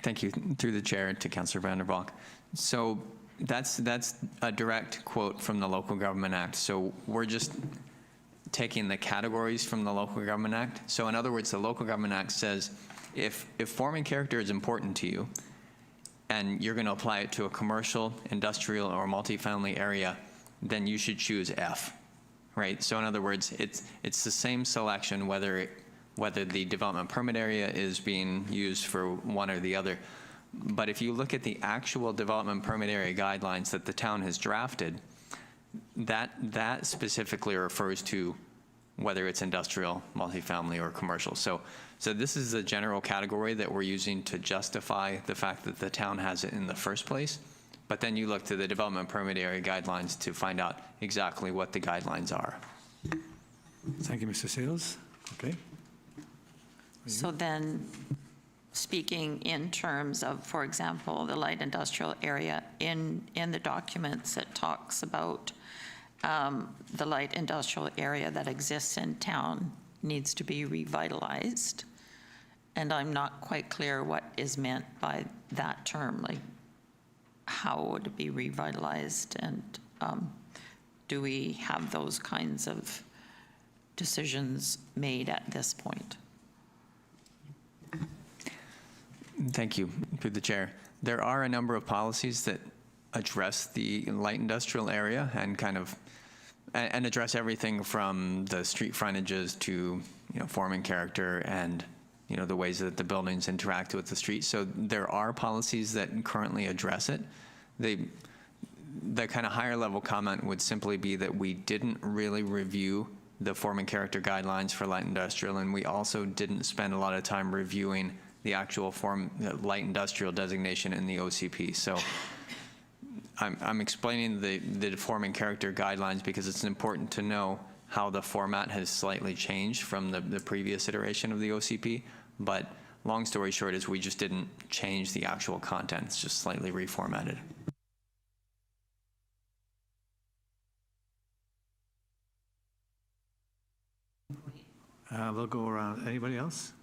Thank you. Through the chair to Councillor Vander Valk. So that's a direct quote from the Local Government Act. So we're just taking the categories from the Local Government Act. So in other words, the Local Government Act says if form and character is important to you and you're going to apply it to a commercial, industrial, or multifamily area, then you should choose F, right? So in other words, it's the same selection whether the development permit area is being used for one or the other. But if you look at the actual development permit area guidelines that the town has drafted, that specifically refers to whether it's industrial, multifamily, or commercial. So this is the general category that we're using to justify the fact that the town has it in the first place. But then you look to the development permit area guidelines to find out exactly what the guidelines are. Thank you, Mr. Sales. Okay. So then, speaking in terms of, for example, the light industrial area, in the documents it talks about the light industrial area that exists in town needs to be revitalized. And I'm not quite clear what is meant by that term, like how would it be revitalized, and do we have those kinds of decisions made at this point? Thank you, through the chair. There are a number of policies that address the light industrial area and address everything from the street frontages to form and character and the ways that the buildings interact with the street. So there are policies that currently address it. The kind of higher level comment would simply be that we didn't really review the form and character guidelines for light industrial, and we also didn't spend a lot of time reviewing the actual light industrial designation in the OCP. So I'm explaining the form and character guidelines because it's important to know how the format has slightly changed from the previous iteration of the OCP. But long story short is we just didn't change the actual content. It's just slightly reformatted. We'll go around. Anybody else?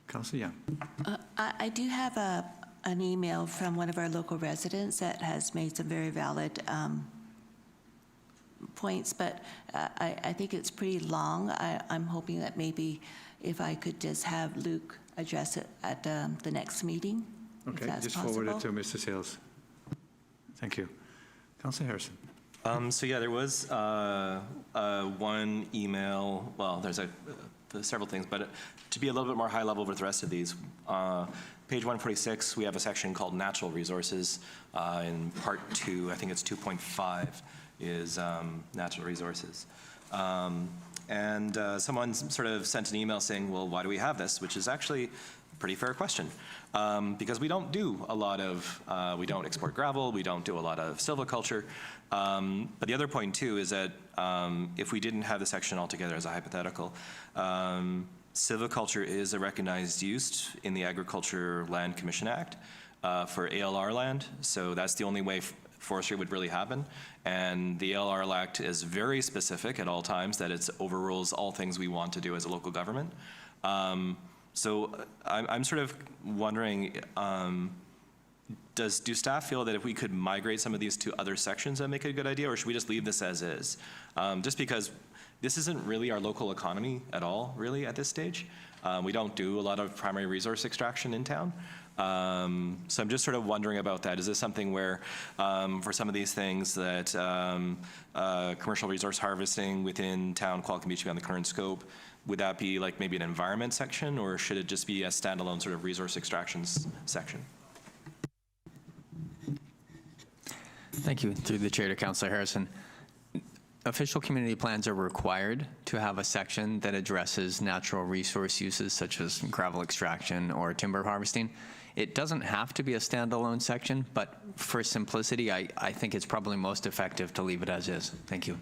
Councillor Young. I do have an email from one of our local residents that has made some very valid points, but I think it's pretty long. I'm hoping that maybe if I could just have Luke address it at the next meeting, if Okay, that's just forward possible. it to Mr. Sales. Thank you. Councillor Harrison. So yeah, there was one email, well, there's several things, but to be a little bit more high level with the rest of these, page 146, we have a section called Natural Resources. In part 2, I think it's 2.5, is natural resources. Someone sort of sent an email saying, well, why do we have this? Which is actually a pretty fair question. Because we don't do a lot of, we don't export gravel, we don't do a lot of silviculture. But the other point too is that if we didn't have the section altogether as a hypothetical, silviculture is a recognized use in the Agriculture Land Commission Act for ALR land. So that's the only way forestry would really happen. And the ALR Act is very specific at all times that it overrules all things we want to do as a local government. So I'm sort of wondering, do staff feel that if we could migrate some of these to other sections that make it a good idea, or should we just leave this as is? Just because this isn't really our local economy at all, really, at this stage. We don't do a lot of primary resource extraction in town. So I'm just sort of wondering about that. Is this something where, for some of these things that commercial resource harvesting within town, Qualicum should be on the current scope, would that be like maybe an environment section, or should it just be a standalone sort of resource extractions section? Thank you. Through the chair to Councillor Harrison. Official community plans are required to have a section that addresses natural resource uses such as gravel extraction or timber harvesting. It doesn't have to be a standalone section, but for simplicity, I think it's probably most effective to leave it as is. Thank you.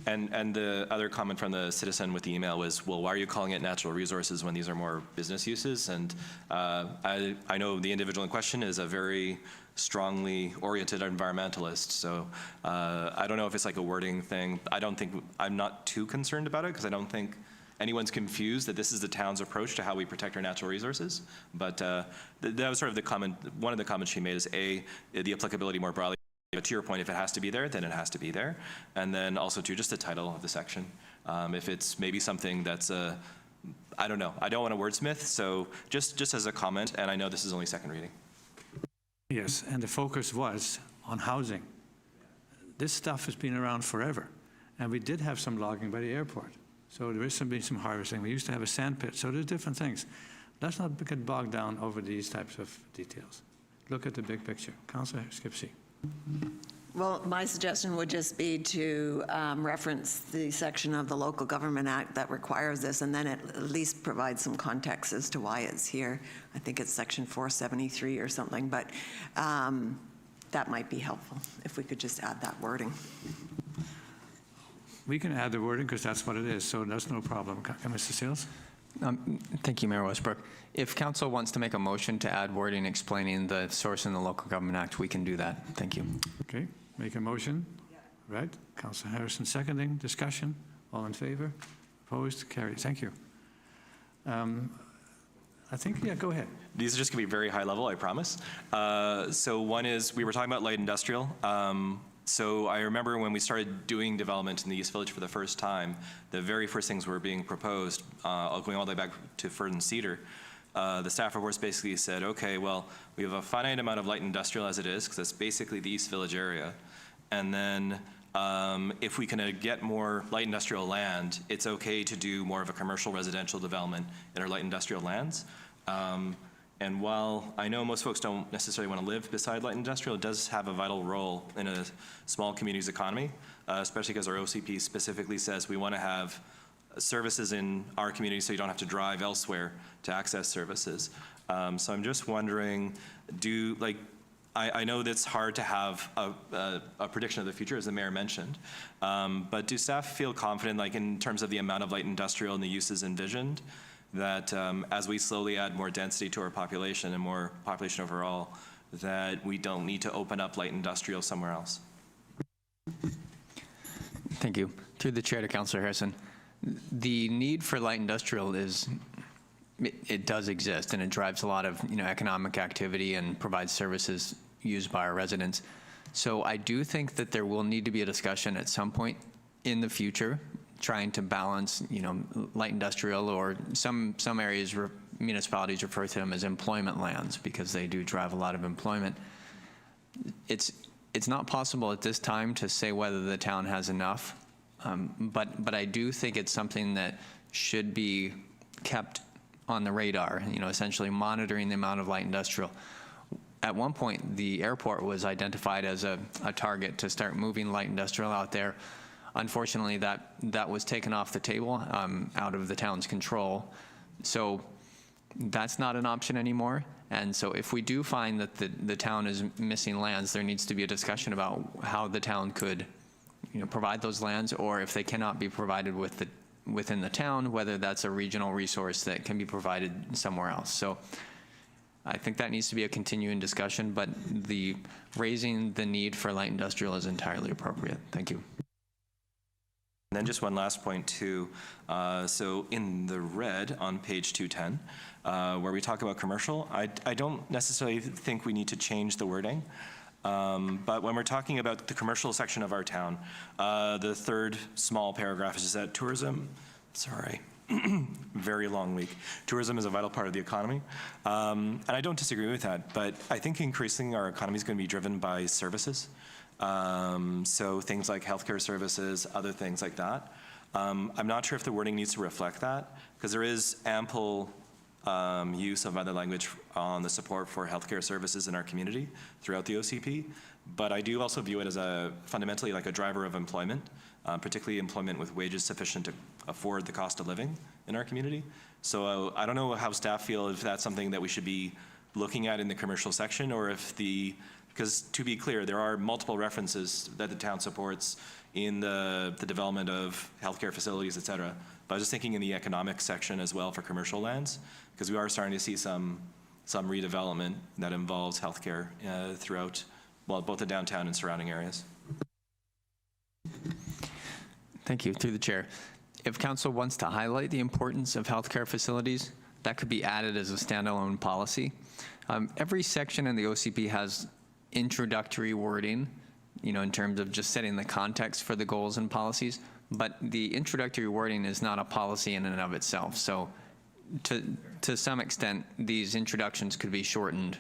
And the other comment from the citizen with the email was, well, why are you calling it natural resources when these are more business uses? And I know the individual in question is a very strongly oriented environmentalist, so I don't know if it's like a wording thing. I'm not too concerned about it, because I don't think anyone's confused that this is the town's approach to how we protect our natural resources. But that was sort of the comment, one of the comments she made is the applicability more broadly. But to your point, if it has to be there, then it has to be there. And then also to just the title of the section. If it's maybe something that's I don't know, I don't want to wordsmith, so just as a comment, and I know this is only second reading. Yes, and the focus was on housing. This stuff has been around forever, and we did have some logging by the airport. So there is been some harvesting. We used to have a sand pit, so there's different things. Let's not get bogged down over these types of details. Look at the big picture. Councillor Skipsey. Well, my suggestion would just be to reference the section of the Local Government Act that requires this, and then at least provide some context as to why it's here. I think it's section 473 or something, but that might be helpful if we could just add that wording. We can add the wording because that's what it is, so that's no problem. Mr. Sales? Thank you, Mayor Westbrook. If council wants to make a motion to add wording explaining the source in the Local Government Act, we can do that. Thank you. Okay, make a motion. Right. Councillor Harrison seconding. Discussion. All in favor? Opposed? Carried. Thank you. I think, yeah, go ahead. These are just going to be very high level, I promise. So one is, we were talking about light industrial. So I remember when we started doing development in the East Village for the first time, the very first things were being proposed, going all the way back to Ferd and Cedar. The staff reports basically said, okay, well, we have a finite amount of light industrial as it is, because that's basically the East Village area. And then if we can get more light industrial land, it's okay to do more of a commercial residential development in our light industrial lands. And while I know most folks don't necessarily want to live beside light industrial, it does have a vital role in a small community's economy, especially because our OCP specifically says we want to have services in our community so you don't have to drive elsewhere to access services. So I'm just wondering, I know that's hard to have a prediction of the future, as the mayor mentioned, but do staff feel confident, like in terms of the amount of light industrial and the uses envisioned, that as we slowly add more density to our population and more population overall, that we don't need to open up light industrial somewhere else? Thank you. Through the chair to Councillor Harrison. The need for light industrial it does exist, and it drives a lot of economic activity and provides services used by our residents. So I do think that there will need to be a discussion at some point in the future trying to balance, light industrial or some areas municipalities refer to them as employment lands because they do drive a lot of employment. It's not possible at this time to say whether the town has enough, but I do think it's something that should be kept on the radar, essentially monitoring the amount of light industrial. At one point, the airport was identified as a target to start moving light industrial out there. Unfortunately, that was taken off the table, out of the town's control. So that's not an option anymore. And so if we do find that the town is missing lands, there needs to be a discussion about how the town could provide those lands, or if they cannot be provided within the town, whether that's a regional resource that can be provided somewhere else. So I think that needs to be a continuing discussion, but raising the need for light industrial is entirely appropriate. Thank you. And then just one last point too. So in the red on page 210, where we talk about commercial, I don't necessarily think we need to change the wording. But when we're talking about the commercial section of our town, the third small paragraph is that tourism, sorry, very long week. Tourism is a vital part of the economy. And I don't disagree with that, but I think increasingly our economy is going to be driven by services. So things like healthcare services, other things like that. I'm not sure if the wording needs to reflect that, because there is ample use of other language on the support for healthcare services in our community throughout the OCP. But I do also view it as fundamentally like a driver of employment, particularly employment with wages sufficient to afford the cost of living in our community. So I don't know how staff feel if that's something that we should be looking at in the commercial section, or if because to be clear, there are multiple references that the town supports in the development of healthcare facilities, et cetera. But I was just thinking in the economic section as well for commercial lands, because we are starting to see some redevelopment that involves healthcare throughout, well, both the downtown and surrounding areas. Thank you. Through the chair. If council wants to highlight the importance of healthcare facilities, that could be added as a standalone policy. Every section in the OCP has introductory wording, in terms of just setting the context for the goals and policies, but the introductory wording is not a policy in and of itself. So to some extent, these introductions could be shortened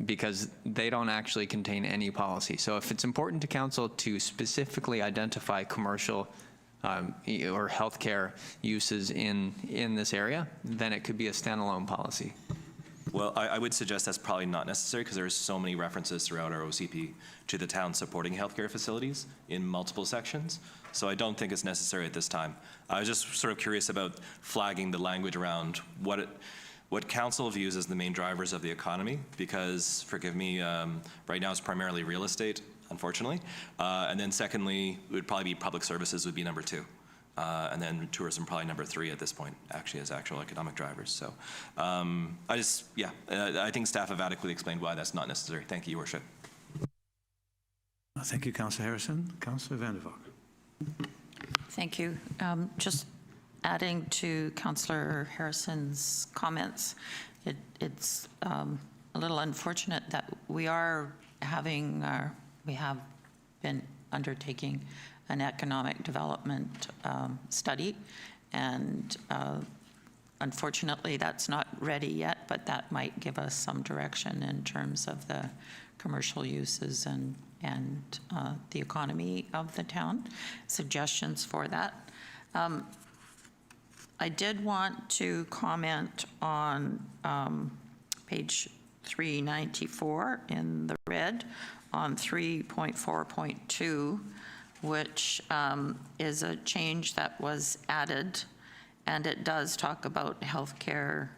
because they don't actually contain any policy. So if it's important to council to specifically identify commercial or healthcare uses in this area, then it could be a standalone policy. Well, I would suggest that's probably not necessary, because there's so many references throughout our OCP to the town supporting healthcare facilities in multiple sections. So I don't think it's necessary at this time. I was just sort of curious about flagging the language around what council views as the main drivers of the economy, because, forgive me, right now it's primarily real estate, unfortunately. And then secondly, it would probably be public services would be number 2. And then tourism probably number 3 at this point, actually, as actual economic drivers. So I think staff have adequately explained why that's not necessary. Thank you, Your Worship. Thank you, Councillor Harrison. Councillor Vander. Thank you. Just adding to Councillor Harrison's comments, it's a little unfortunate that we have been undertaking an economic development study, and unfortunately that's not ready yet, but that might give us some direction in terms of the commercial uses and the economy of the town. Suggestions for that. I did want to comment on page 394 in the red on 3.4.2, which is a change that was added, and it does talk about healthcare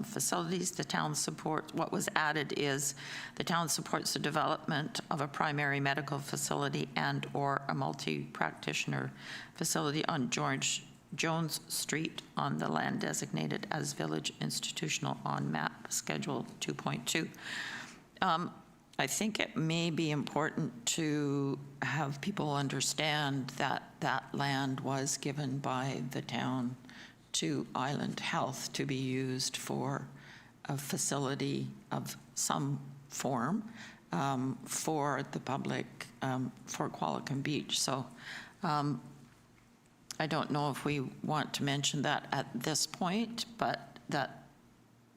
facilities. The town supports, what was added is the town supports the development of a primary medical facility and or a multi-practitioner facility on George Jones Street on the land designated as Village Institutional on map schedule 2.2. I think it may be important to have people understand that that land was given by the town to Island Health to be used for a facility of some form for the public, for Qualicum Beach. So I don't know if we want to mention that at this point, but that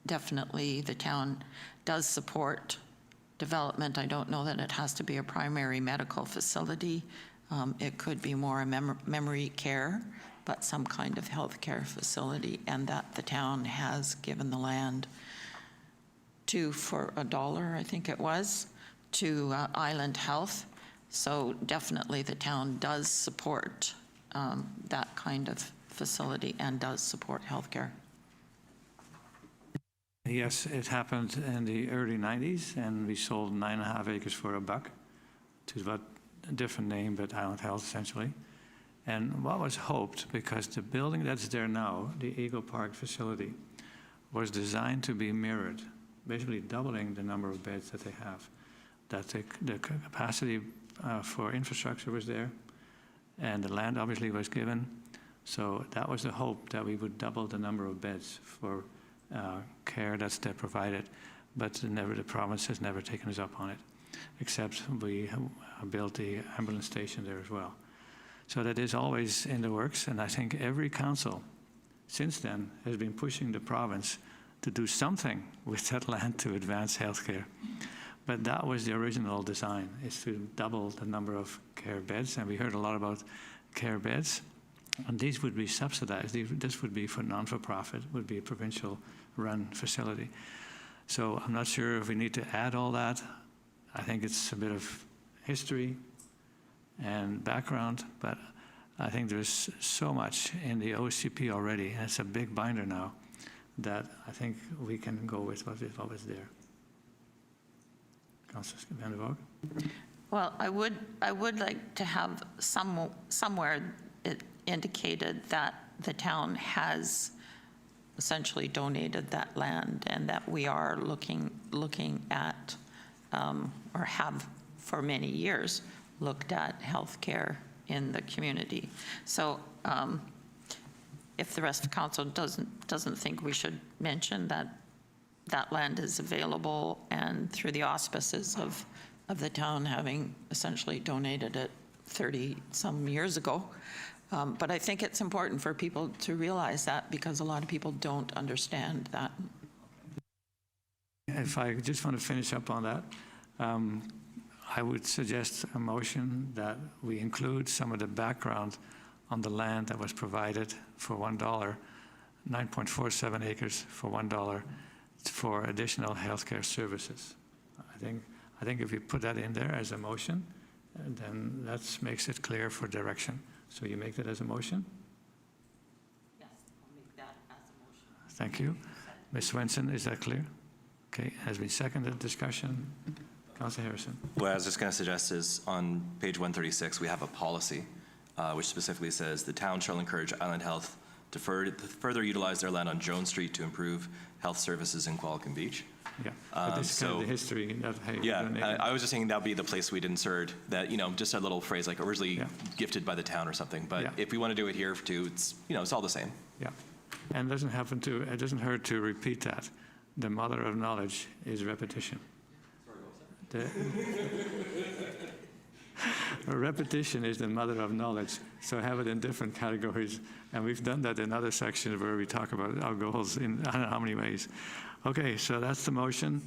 definitely the town does support development. I don't know that it has to be a primary medical facility. It could be more a memory care, but some kind of healthcare facility, and that the town has given the land to, for $1, I think it was, to Island Health. So definitely the town does support that kind of facility and does support healthcare. Yes, it happened in the early 90s, and we sold 9.5 acres for $1 to what, a different name, but Island Health essentially. And what was hoped, because the building that's there now, the Eagle Park facility, was designed to be mirrored, basically doubling the number of beds that they have. That the capacity for infrastructure was there, and the land obviously was given. So that was the hope, that we would double the number of beds for care that's there provided. But the province has never taken us up on it, except we built the ambulance station there as well. So that is always in the works, and I think every council since then has been pushing the province to do something with that land to advance healthcare. But that was the original design, is to double the number of care beds, and we heard a lot about care beds, and these would be subsidized. This would be for non-for-profit, would be a provincial-run facility. So I'm not sure if we need to add all that. I think it's a bit of history and background, but I think there's so much in the OCP already, and it's a big binder now, that I think we can go with what was there. Councillor Vander. Well, I would like to have somewhere it indicated that the town has essentially donated that land, and that we are looking at, or have for many years, looked at healthcare in the community. So if the rest of council doesn't think we should mention that that land is available, and through the auspices of the town having essentially donated it 30-some years ago. But I think it's important for people to realize that, because a lot of people don't understand that. If I just want to finish up on that, I would suggest a motion that we include some of the background on the land that was provided for $1, 9.47 acres for $1, for additional healthcare services. I think if you put that in there as a motion, then that makes it clear for direction. So you make that as a motion? Yes, I'll make that as a motion. Thank you. Ms. Swenson, is that clear? Okay, has been seconded. Discussion. Councillor Harrison. What I was just going to suggest is on page 136, we have a policy which specifically says the town shall encourage Island Health to further utilize their land on Jones Street to improve health services in Qualicum Beach. Yeah, but this is kind of the history. That, hey, yeah, I was just saying that would be the place we'd insert that, just a little phrase like originally gifted by the town or something. But if we want to do it here too, it's, it's all the same. Yeah, and it doesn't hurt to repeat that. The mother of knowledge is repetition. Repetition is the mother of knowledge, so have it in different categories. And we've done that in other sections where we talk about our goals in I don't know how many ways. Okay, so that's the motion.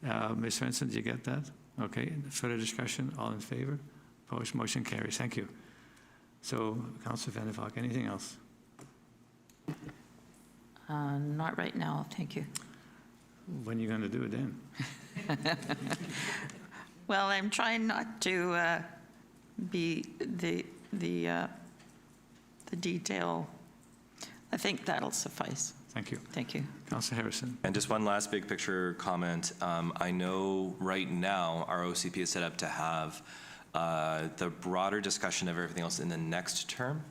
Ms. Svensson, did you get that? Okay, further discussion, all in favor? Opposed, motion carries. Thank you. So, Councillor Van der Valk, anything else? Not right now, thank you. When are you going to do it then? Well, I'm trying not to be the detail. I think that'll suffice. Thank you. Thank you. Councillor Harrison. And just one last big picture comment. I know right now our OCP is set up to have the broader discussion of everything else in the next term.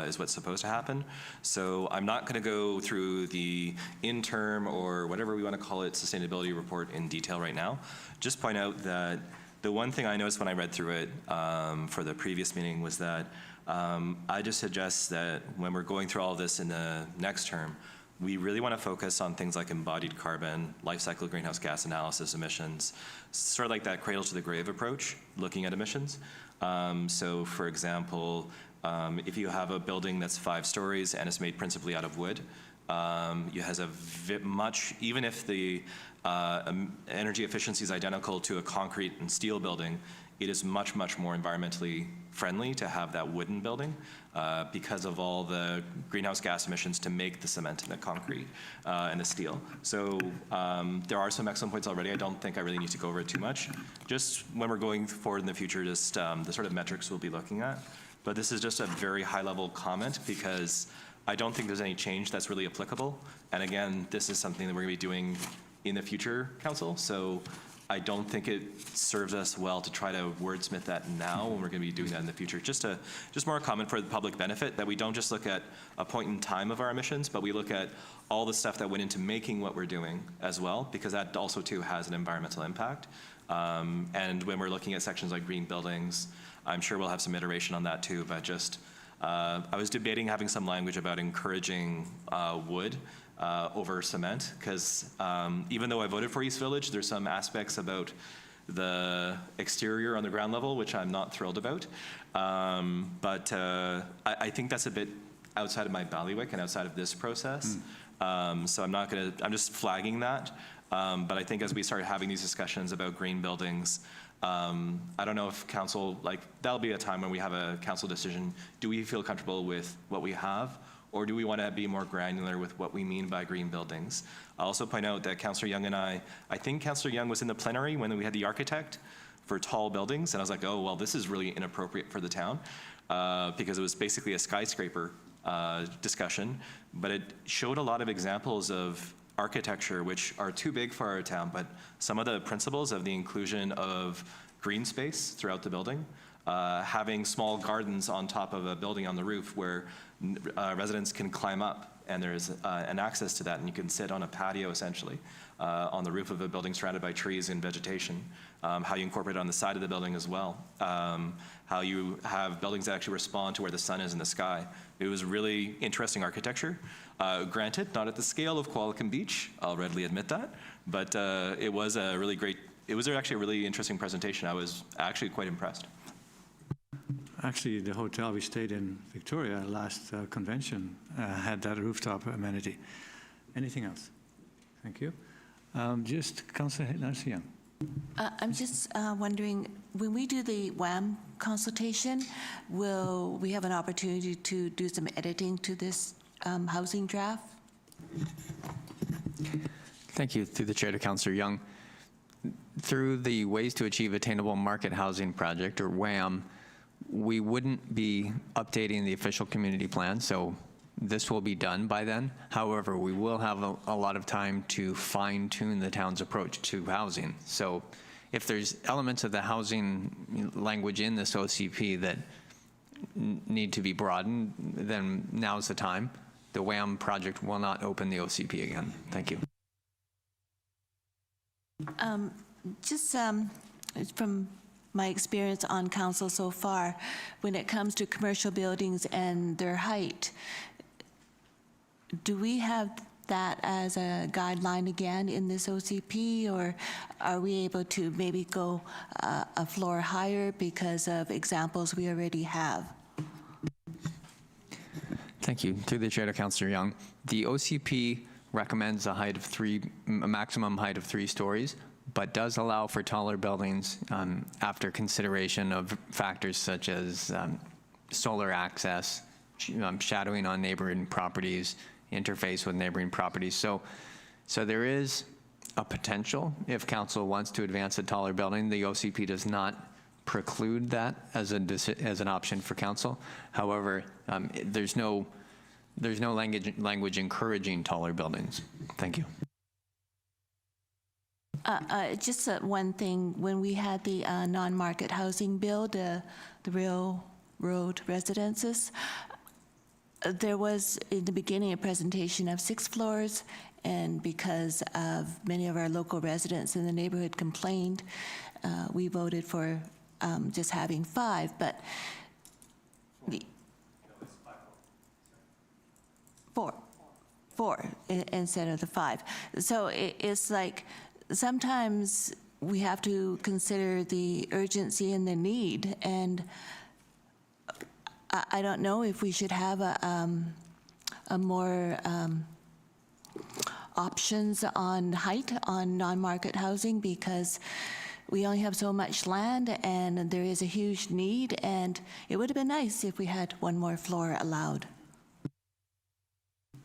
Is what's supposed to happen. So I'm not going to go through the interim or whatever we want to call it sustainability report in detail right now. Just point out that the one thing I noticed when I read through it for the previous meeting was that I just suggest that when we're going through all of this in the next term, we really want to focus on things like embodied carbon, life cycle greenhouse gas analysis, emissions, sort of like that cradle to the grave approach, looking at emissions. So for example, if you have a building that's 5 stories and it's made principally out of wood, Has a much, even if the energy efficiency is identical to a concrete and steel building, it is much, much more environmentally friendly to have that wooden building because of all the greenhouse gas emissions to make the cement and the concrete and the steel. So there are some excellent points already. I don't think I really need to go over it too much. Just when we're going forward in the future, just the sort of metrics we'll be looking at. But this is just a very high-level comment because I don't think there's any change that's really applicable. And again, this is something that we're going to be doing in the future, Council. So I don't think it serves us well to try to wordsmith that now when we're going to be doing that in the future. Just more a comment for the public benefit, that we don't just look at a point in time of our emissions, but we look at all the stuff that went into making what we're doing as well, because that also too has an environmental impact. And when we're looking at sections like green buildings, I'm sure we'll have some iteration on that too, but just, I was debating having some language about encouraging wood over cement, because even though I voted for East Village, there's some aspects about the exterior on the ground level which I'm not thrilled about. But I think that's a bit outside of my bailiwick and outside of this process. So I'm just flagging that. But I think as we start having these discussions about green buildings, I don't know if council, that'll be a time when we have a council decision. Do we feel comfortable with what we have? Or do we want to be more granular with what we mean by green buildings? I'll also point out that Councillor Young and I think Councillor Young was in the plenary when we had the architect for tall buildings, and I was like, oh, well, this is really inappropriate for the town, because it was basically a skyscraper discussion, but it showed a lot of examples of architecture which are too big for our town, but some of the principles of the inclusion of green space throughout the building, having small gardens on top of a building on the roof where residents can climb up, and there's an access to that, and you can sit on a patio essentially on the roof of a building surrounded by trees and vegetation. How you incorporate it on the side of the building as well. How you have buildings that actually respond to where the sun is in the sky. It was really interesting architecture. Granted, not at the scale of Qualicum Beach, I'll readily admit that, but it was actually a really interesting presentation. I was actually quite impressed. Actually, the hotel we stayed in Victoria last convention had that rooftop amenity. Anything else? Thank you. Just Councillor Young. I'm just wondering, when we do the WAM consultation, will we have an opportunity to do some editing to this housing draft? Thank you. Through the chair to Councillor Young. Through the Ways to Achieve Attainable Market Housing Project, or WAM, we wouldn't be updating the official community plan, so this will be done by then. However, we will have a lot of time to fine-tune the town's approach to housing. So if there's elements of the housing language in this OCP that need to be broadened, then now's the time. The WAM project will not open the OCP again. Thank you. Just from my experience on council so far, when it comes to commercial buildings and their height, do we have that as a guideline again in this OCP, or are we able to maybe go a floor higher because of examples we already have? Thank you. Through the chair to Councillor Young. The OCP recommends a maximum height of 3 stories, but does allow for taller buildings after consideration of factors such as solar access, shadowing on neighboring properties, interface with neighboring properties. So there is a potential, if council wants to advance a taller building. The OCP does not preclude that as an option for council. However, there's no language encouraging taller buildings. Thank you. Just one thing, when we had the non-market housing bill, the railroad residences, there was in the beginning a presentation of 6 floors, and because of many of our local residents in the neighborhood complained, we voted for just having 5, but four instead of the 5. So it's like sometimes we have to consider the urgency and the need, and I don't know if we should have a more options on height on non-market housing, because we only have so much land and there is a huge need, and it would have been nice if we had one more floor allowed.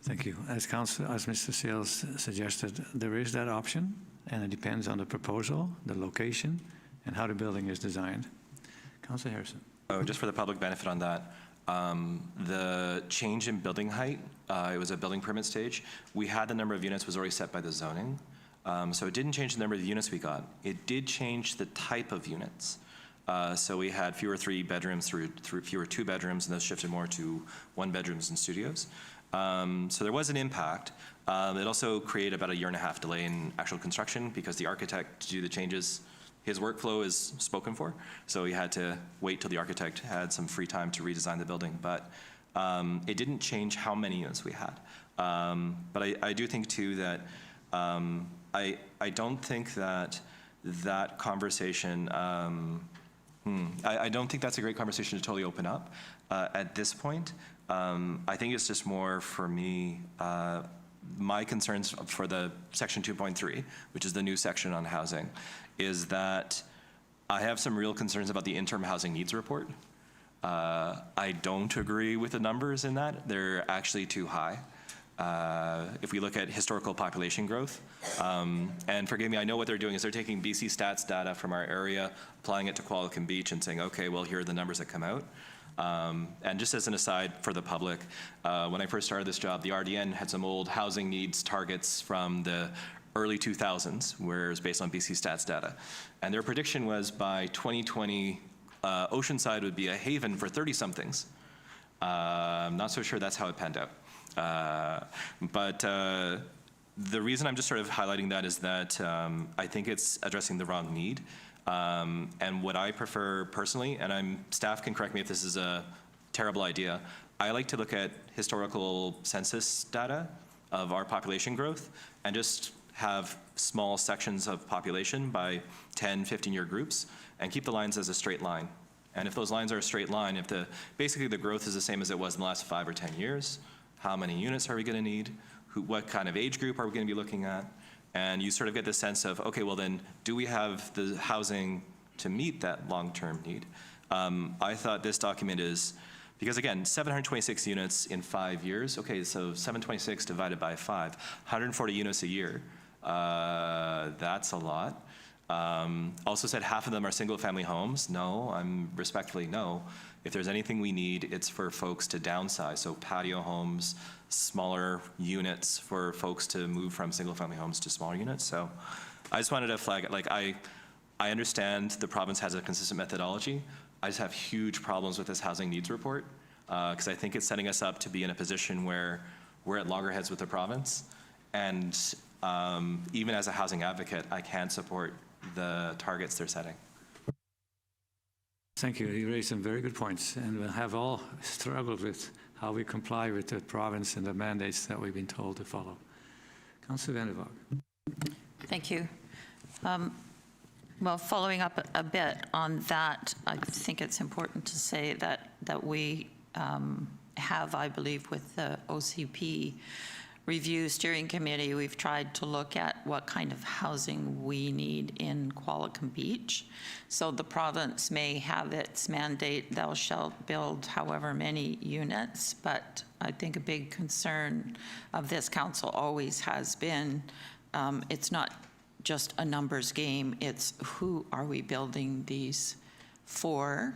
Thank you. As Mr. Sales suggested, there is that option, and it depends on the proposal, the location, and how the building is designed. Councillor Harrison. Oh, just for the public benefit on that, the change in building height, it was a building permit stage. We had the number of units was already set by the zoning. So it didn't change the number of units we got. It did change the type of units. So we had fewer 3 bedrooms through fewer 2 bedrooms, and those shifted more to 1 bedrooms and studios. So there was an impact. It also created about a 1.5 year delay in actual construction because the architect, to do the changes, his workflow is spoken for. So he had to wait till the architect had some free time to redesign the building. But it didn't change how many units we had. But I do think too that I don't think that that conversation, I don't think that's a great conversation to totally open up at this point. I think it's just more for me, my concerns for the section 2.3, which is the new section on housing, is that I have some real concerns about the interim housing needs report. I don't agree with the numbers in that. They're actually too high. If we look at historical population growth, and forgive me, I know what they're doing is they're taking BC stats data from our area, applying it to Qualicum Beach and saying, okay, well, here are the numbers that come out. And just as an aside for the public, when I first started this job, the RDN had some old housing needs targets from the early 2000s, where it was based on BC stats data. And their prediction was by 2020, Oceanside would be a haven for 30-somethings. I'm not so sure that's how it panned out. But the reason I'm just sort of highlighting that is that I think it's addressing the wrong need. And what I prefer personally, and staff can correct me if this is a terrible idea, I like to look at historical census data of our population growth and just have small sections of population by 10, 15-year groups and keep the lines as a straight line. And if those lines are a straight line, if basically the growth is the same as it was in the last 5 or 10 years, how many units are we going to need? What kind of age group are we going to be looking at? And you sort of get the sense of, okay, well then, do we have the housing to meet that long-term need? I thought this document is, because again, 726 units in 5 years. Okay, so 726 divided by 5, 140 units a year. That's a lot. Also said half of them are single-family homes. No, respectfully, no. If there's anything we need, it's for folks to downsize. So patio homes, smaller units for folks to move from single-family homes to smaller units. So I just wanted to flag it. Like, I understand the province has a consistent methodology. I just have huge problems with this housing needs report because I think it's setting us up to be in a position where we're at loggerheads with the province. And even as a housing advocate, I can't support the targets they're setting. Thank you. You raised some very good points, and we have all struggled with how we comply with the province and the mandates that we've been told to follow. Councillor Vander. Thank you. Well, following up a bit on that, I think it's important to say that we have, I believe, with the OCP Review Steering Committee, we've tried to look at what kind of housing we need in Qualicum Beach. So the province may have its mandate, thou shalt build however many units, but I think a big concern of this council always has been, it's not just a numbers game, it's who are we building these for,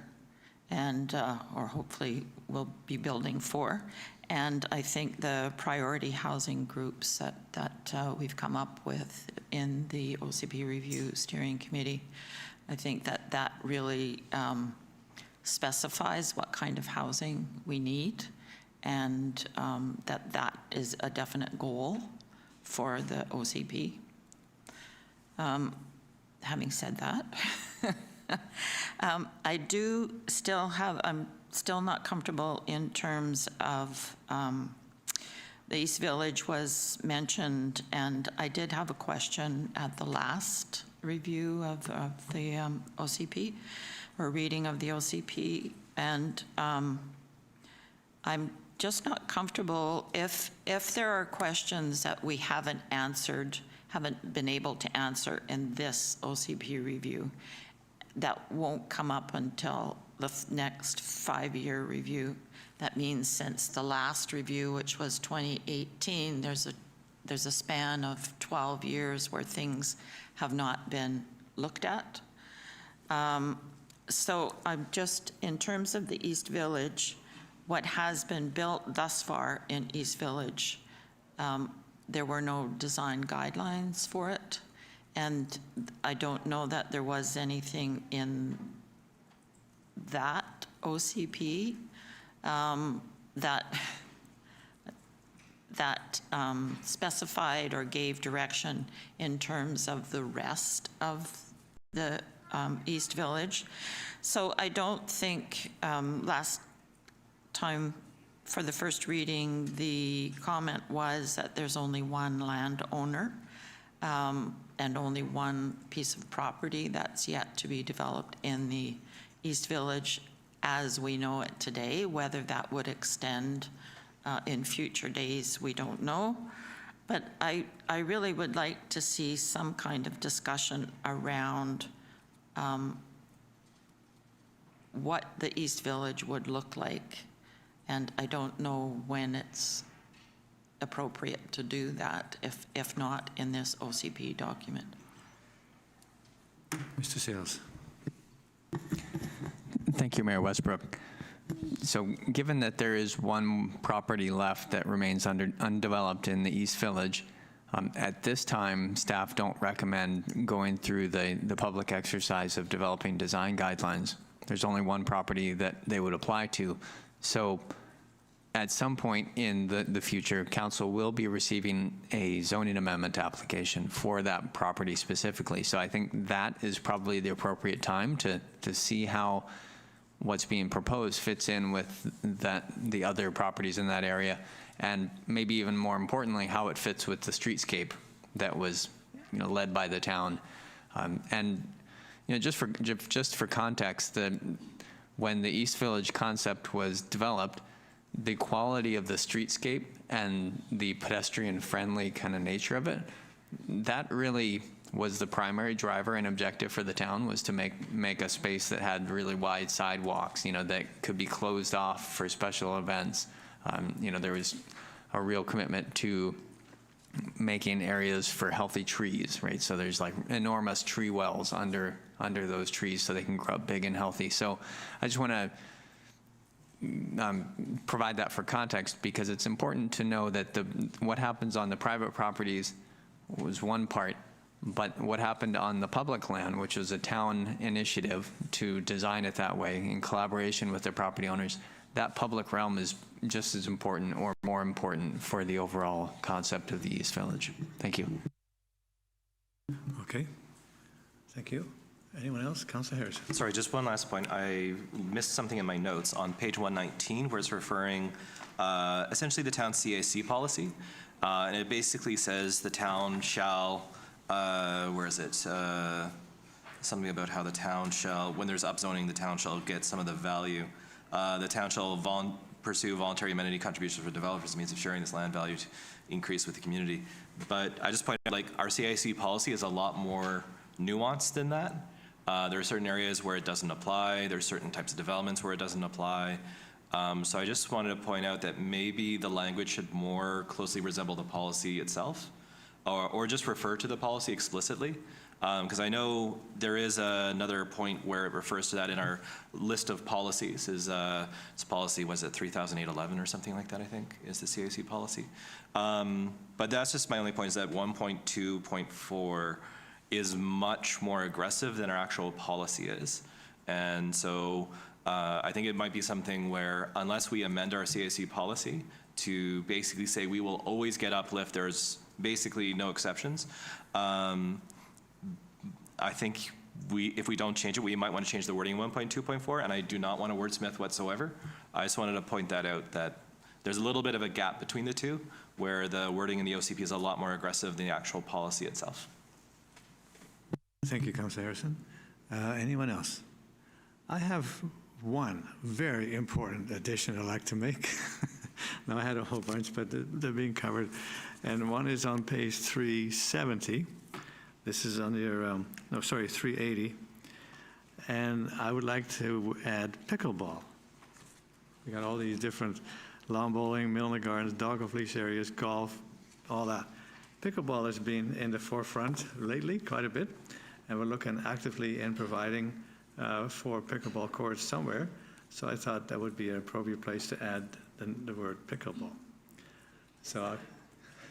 and or hopefully we'll be building for. And I think the priority housing groups that we've come up with in the OCP Review Steering Committee, I think that really specifies what kind of housing we need, and that is a definite goal for the OCP. Having said that, I do still have, I'm still not comfortable in terms of the East Village was mentioned, and I did have a question at the last review of the OCP, or reading of the OCP, and I'm just not comfortable if there are questions that we haven't been able to answer in this OCP review that won't come up until the next 5-year review. That means since the last review, which was 2018, there's a span of 12 years where things have not been looked at. So I'm just, in terms of the East Village, what has been built thus far in East Village, there were no design guidelines for it. And I don't know that there was anything in that OCP that specified or gave direction in terms of the rest of the East Village. So I don't think last time for the first reading, the comment was that there's only one landowner and only one piece of property that's yet to be developed in the East Village as we know it today. Whether that would extend in future days, we don't know. But I really would like to see some kind of discussion around what the East Village would look like. And I don't know when it's appropriate to do that, if not in this OCP document. Mr. Sales. Thank you, Mayor Westbrook. So given that there is one property left that remains undeveloped in the East Village, at this time, staff don't recommend going through the public exercise of developing design guidelines. There's only one property that they would apply to. So at some point in the future, council will be receiving a zoning amendment application for that property specifically. So I think that is probably the appropriate time to see how what's being proposed fits in with the other properties in that area, and maybe even more importantly, how it fits with the streetscape that was, led by the town. And just for context, when the East Village concept was developed, the quality of the streetscape and the pedestrian-friendly kind of nature of it, that really was the primary driver and objective for the town, was to make a space that had really wide sidewalks, that could be closed off for special events. There was a real commitment to making areas for healthy trees, right? So there's like enormous tree wells under those trees so they can grow up big and healthy. So I just want to provide that for context, because it's important to know that what happens on the private properties was one part, but what happened on the public land, which was a town initiative to design it that way in collaboration with the property owners, that public realm is just as important or more important for the overall concept of the East Village. Thank you. Okay. Thank you. Anyone else? Councillor Harrison. Sorry, just one last point. I missed something in my notes on page 119 where it's referring essentially the town's CAC policy. And it basically says the town shall, where is it? Something about how the town shall, when there's upzoning, the town shall get some of the value. The town shall pursue voluntary amenity contributions for developers as means of sharing this land value to increase with the community. But I just point out, like, our CIC policy is a lot more nuanced than that. There are certain areas where it doesn't apply. There's certain types of developments where it doesn't apply. So I just wanted to point out that maybe the language should more closely resemble the policy itself, or just refer to the policy explicitly. Because I know there is another point where it refers to that in our list of policies. This policy, was it 3811 or something like that, I think, is the CAC policy. But that's just my only point, is that 1.2.4 is much more aggressive than our actual policy is. And so I think it might be something where, unless we amend our CAC policy to basically say we will always get uplift, there's basically no exceptions, I think if we don't change it, we might want to change the wording in 1.2.4, and I do not want to wordsmith whatsoever. I just wanted to point that out, that there's a little bit of a gap between the two, where the wording in the OCP is a lot more aggressive than the actual policy itself. Thank you, Councillor Harrison. Anyone else? I have one very important addition I'd like to make. No, I had a whole bunch, but they're being covered. And one is on page 370. This is on your, 380. And I would like to add pickleball. We got all these different lawn bowling, Milner Gardens, dog off-leash areas, golf, all that. Pickleball has been in the forefront lately, quite a bit, and we're looking actively in providing for pickleball courts somewhere. So I thought that would be an appropriate place to add the word pickleball. So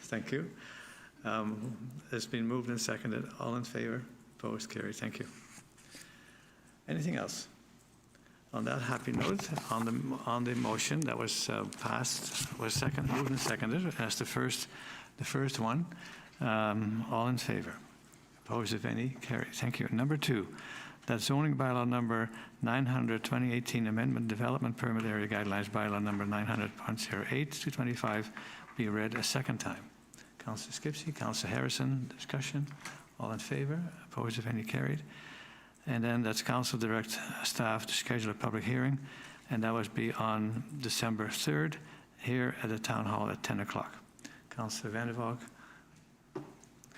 thank you. It's been moved and seconded. All in favor? Opposed? Carried. Thank you. Anything else? On that happy note, on the motion that was passed, was moved and seconded as the first one. All in favor? Opposed, if any? Carried. Thank you. Number 2, that zoning bylaw number 900, 2018 amendment development permit area guidelines bylaw number 900.08/225 be read a second time. Councillor Skipsey, Councillor Harrison, discussion. All in favor? Opposed, if any? Carried. And then that's council direct staff to schedule a public hearing, and that would be on December 3rd here at the town hall at 10 o'clock. Councillor Vander,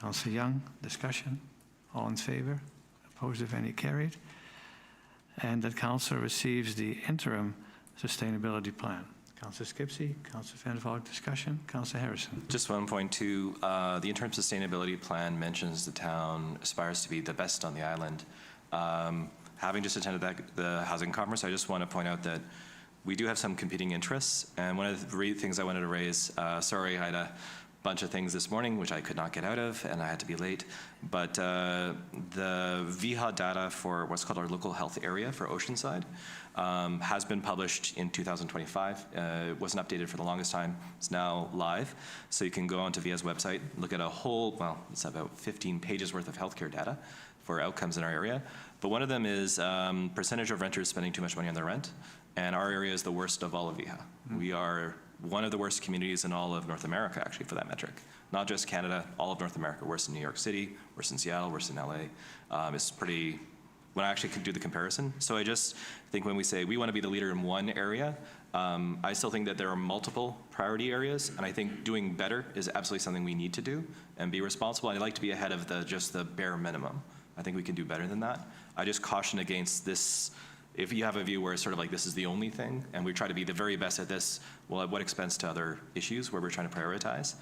Councillor Young, discussion. All in favor? Opposed, if any? Carried. And that council receives the interim sustainability plan. Councillor Skipsey, Councillor Vander, discussion. Councillor Harrison. Just 1.2, the interim sustainability plan mentions the town aspires to be the best on the island. Having just attended the housing conference, I just want to point out that we do have some competing interests. And one of the things I wanted to raise, sorry, I had a bunch of things this morning which I could not get out of, and I had to be late. But the VHA data for what's called our local health area for Oceanside has been published in 2025. It wasn't updated for the longest time. It's now live. So you can go onto VHA's website, look at a whole, well, it's about 15 pages worth of healthcare data for outcomes in our area. But one of them is percentage of renters spending too much money on their rent. And our area is the worst of all of VHA. We are one of the worst communities in all of North America, actually, for that metric. Not just Canada, all of North America. Worse in New York City, worse in Seattle, worse in LA. It's pretty, when I actually could do the comparison. So I just think when we say we want to be the leader in one area, I still think that there are multiple priority areas, and I think doing better is absolutely something we need to do and be responsible. I'd like to be ahead of just the bare minimum. I think we can do better than that. I just caution against this. If you have a view where it's sort of like this is the only thing, and we try to be the very best at this, well, at what expense to other issues where we're trying to prioritize?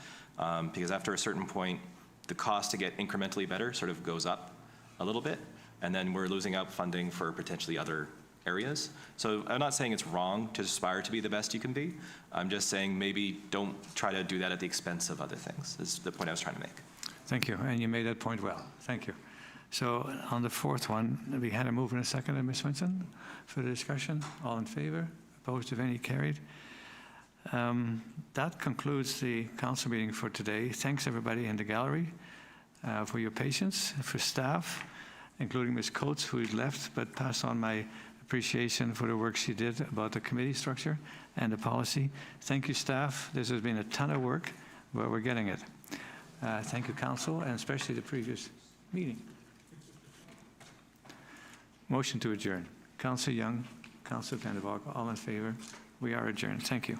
Because after a certain point, the cost to get incrementally better sort of goes up a little bit, and then we're losing out funding for potentially other areas. So I'm not saying it's wrong to aspire to be the best you can be. I'm just saying maybe don't try to do that at the expense of other things, is the point I was trying to make. Thank you, and you made that point well. Thank you. So on the fourth one, we had a move and a second, Ms. Swinson, for the discussion. All in favor? Opposed, if any? Carried. That concludes the council meeting for today. Thanks everybody in the gallery for your patience, for staff, including Ms. Coates, who is left, but pass on my appreciation for the work she did about the committee structure and the policy. Thank you, staff. This has been a ton of work, but we're getting it. Thank you, council, and especially the previous meeting. Motion to adjourn. Councillor Young, Councillor Vander, all in favor. We are adjourned. Thank you.